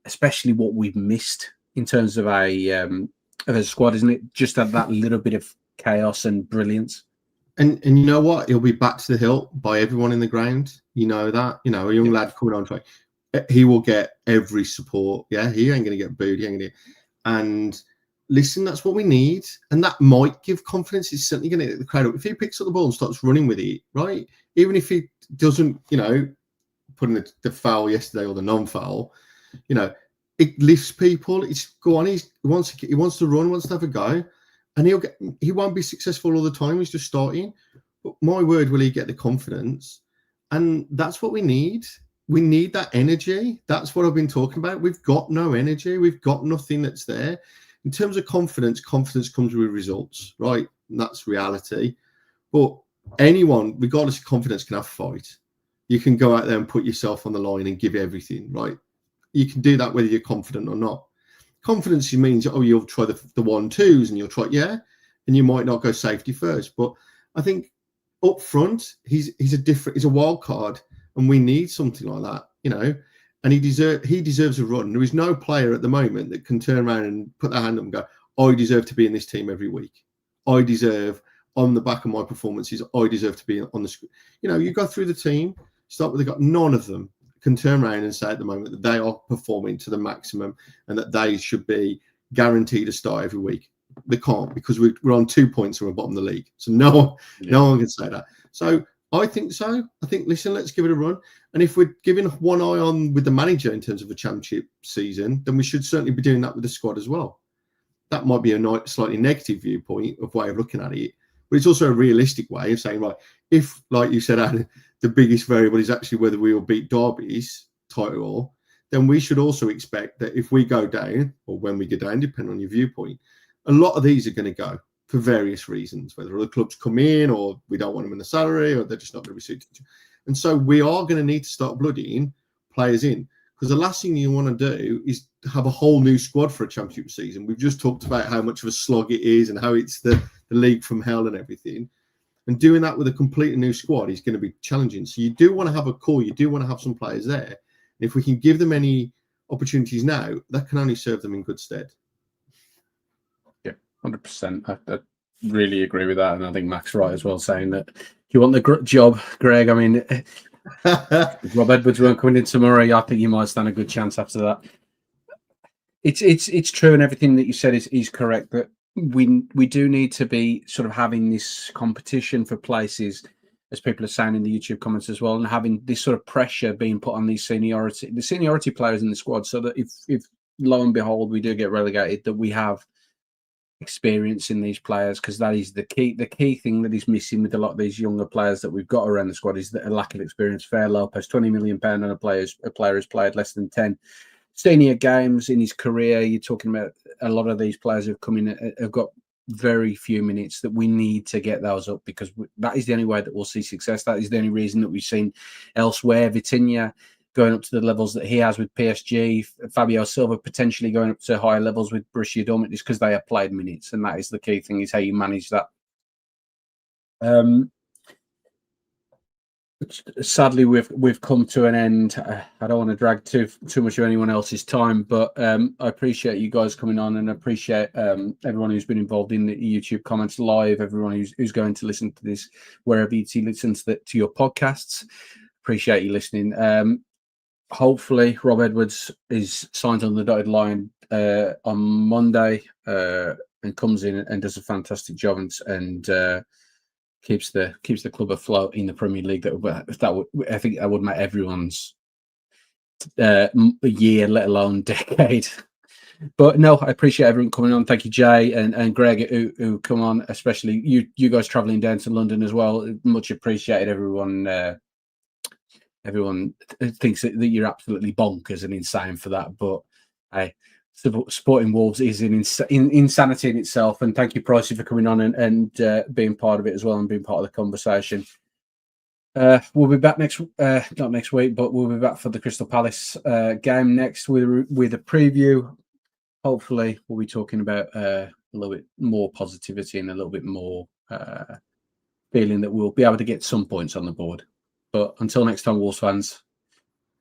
especially what we've missed in terms of a squad, isn't it? Just that little bit of chaos and brilliance. And you know what? He'll be back to the hilt by everyone in the ground. You know that. A young lad coming on track, he will get every support. Yeah, he ain't going to get booed. He ain't going to. And listen, that's what we need. And that might give confidence. It's certainly going to get the crowd up. If he picks up the ball and starts running with it, right? Even if he doesn't, put in the foul yesterday or the non-foul, it lifts people. It's go on. He wants to run, wants to have a go. And he won't be successful all the time. He's just starting. But my word, will he get the confidence? And that's what we need. We need that energy. That's what I've been talking about. We've got no energy. We've got nothing that's there. In terms of confidence comes with results, right? And that's reality. But anyone, regardless of confidence, can have a fight. You can go out there and put yourself on the line and give everything, right? You can do that whether you're confident or not. Confidence means, you'll try the 1-2s and you'll try, and you might not go safety first. But I think up front, he's a wild card, and we need something like that, and he deserves a run. There is no player at the moment that can turn around and put their hand up and go, I deserve to be in this team every week. I deserve, on the back of my performances, I deserve to be on the screen. You go through the team, start with none of them can turn around and say at the moment that they are performing to the maximum and that they should be guaranteed a start every week. They can't, because we're on 2 points from the bottom of the league. So no one can say that. So I think so. I think, listen, let's give it a run. And if we're giving one eye on with the manager in terms of a championship season, then we should certainly be doing that with the squad as well. That might be a slightly negative viewpoint of way of looking at it, but it's also a realistic way of saying, right, if, like you said, Adam, the biggest variable is actually whether we will beat Derby's title, then we should also expect that if we go down, or when we go down, depending on your viewpoint, a lot of these are going to go for various reasons, whether other clubs come in or we don't want them in the salary or they're just not going to be suited. And so we are going to need to start blooding players in, because the last thing you want to do is have a whole new squad for a championship season. We've just talked about how much of a slog it is and how it's the league from hell and everything. And doing that with a completely new squad is going to be challenging. So you do want to have a core, you do want to have some players there. And if we can give them any opportunities now, that can only serve them in good stead. Yeah, 100%. I really agree with that. And I think Mac's right as well, saying that if you want the job, Greg, I mean, if Rob Edwards weren't coming in tomorrow, I think you might stand a good chance after that. It's true, and everything that you said is correct, that we do need to be sort of having this competition for places, as people are saying in the YouTube comments as well, and having this sort of pressure being put on the seniority players in the squad, so that if lo and behold we do get relegated, that we have experience in these players, because that is the key thing that is missing with a lot of these younger players that we've got around the squad, is a lack of experience. Fair Lopez, £20 million on a player who's played less than 10 senior games in his career. You're talking about a lot of these players who've come in have got very few minutes, that we need to get those up, because that is the only way that we'll see success. That is the only reason that we've seen elsewhere Vitinha going up to the levels that he has with PSG, Fabio Silva potentially going up to higher levels with Borussia Dortmund, is because they have played minutes, and that is the key thing, is how you manage that. Sadly, we've come to an end. I don't want to drag too much of anyone else's time, but I appreciate you guys coming on, and appreciate everyone who's been involved in the YouTube comments live, everyone who's going to listen to this wherever you listen to your podcasts. Appreciate you listening. Hopefully Rob Edwards is signed on the dotted line on Monday and comes in and does a fantastic job and keeps the club afloat in the Premier League. I think that would make everyone's year, let alone decade. But no, I appreciate everyone coming on. Thank you, Jay and Greg, who come on, especially you guys traveling down to London as well. Much appreciated. Everyone thinks that you're absolutely bonkers and insane for that, but hey, supporting Wolves is an insanity in itself. And thank you, Pricey, for coming on and being part of it as well, and being part of the conversation. We'll be back not next week, but we'll be back for the Crystal Palace game next with a preview. Hopefully, we'll be talking about a little bit more positivity and a little bit more feeling that we'll be able to get some points on the board. But until next time, Wolves fans,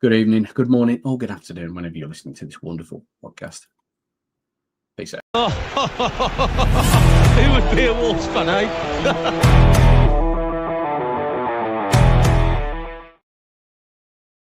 good evening, good morning, or good afternoon, whenever you're listening to this wonderful podcast. Peace out. Who would be a Wolves fan, eh?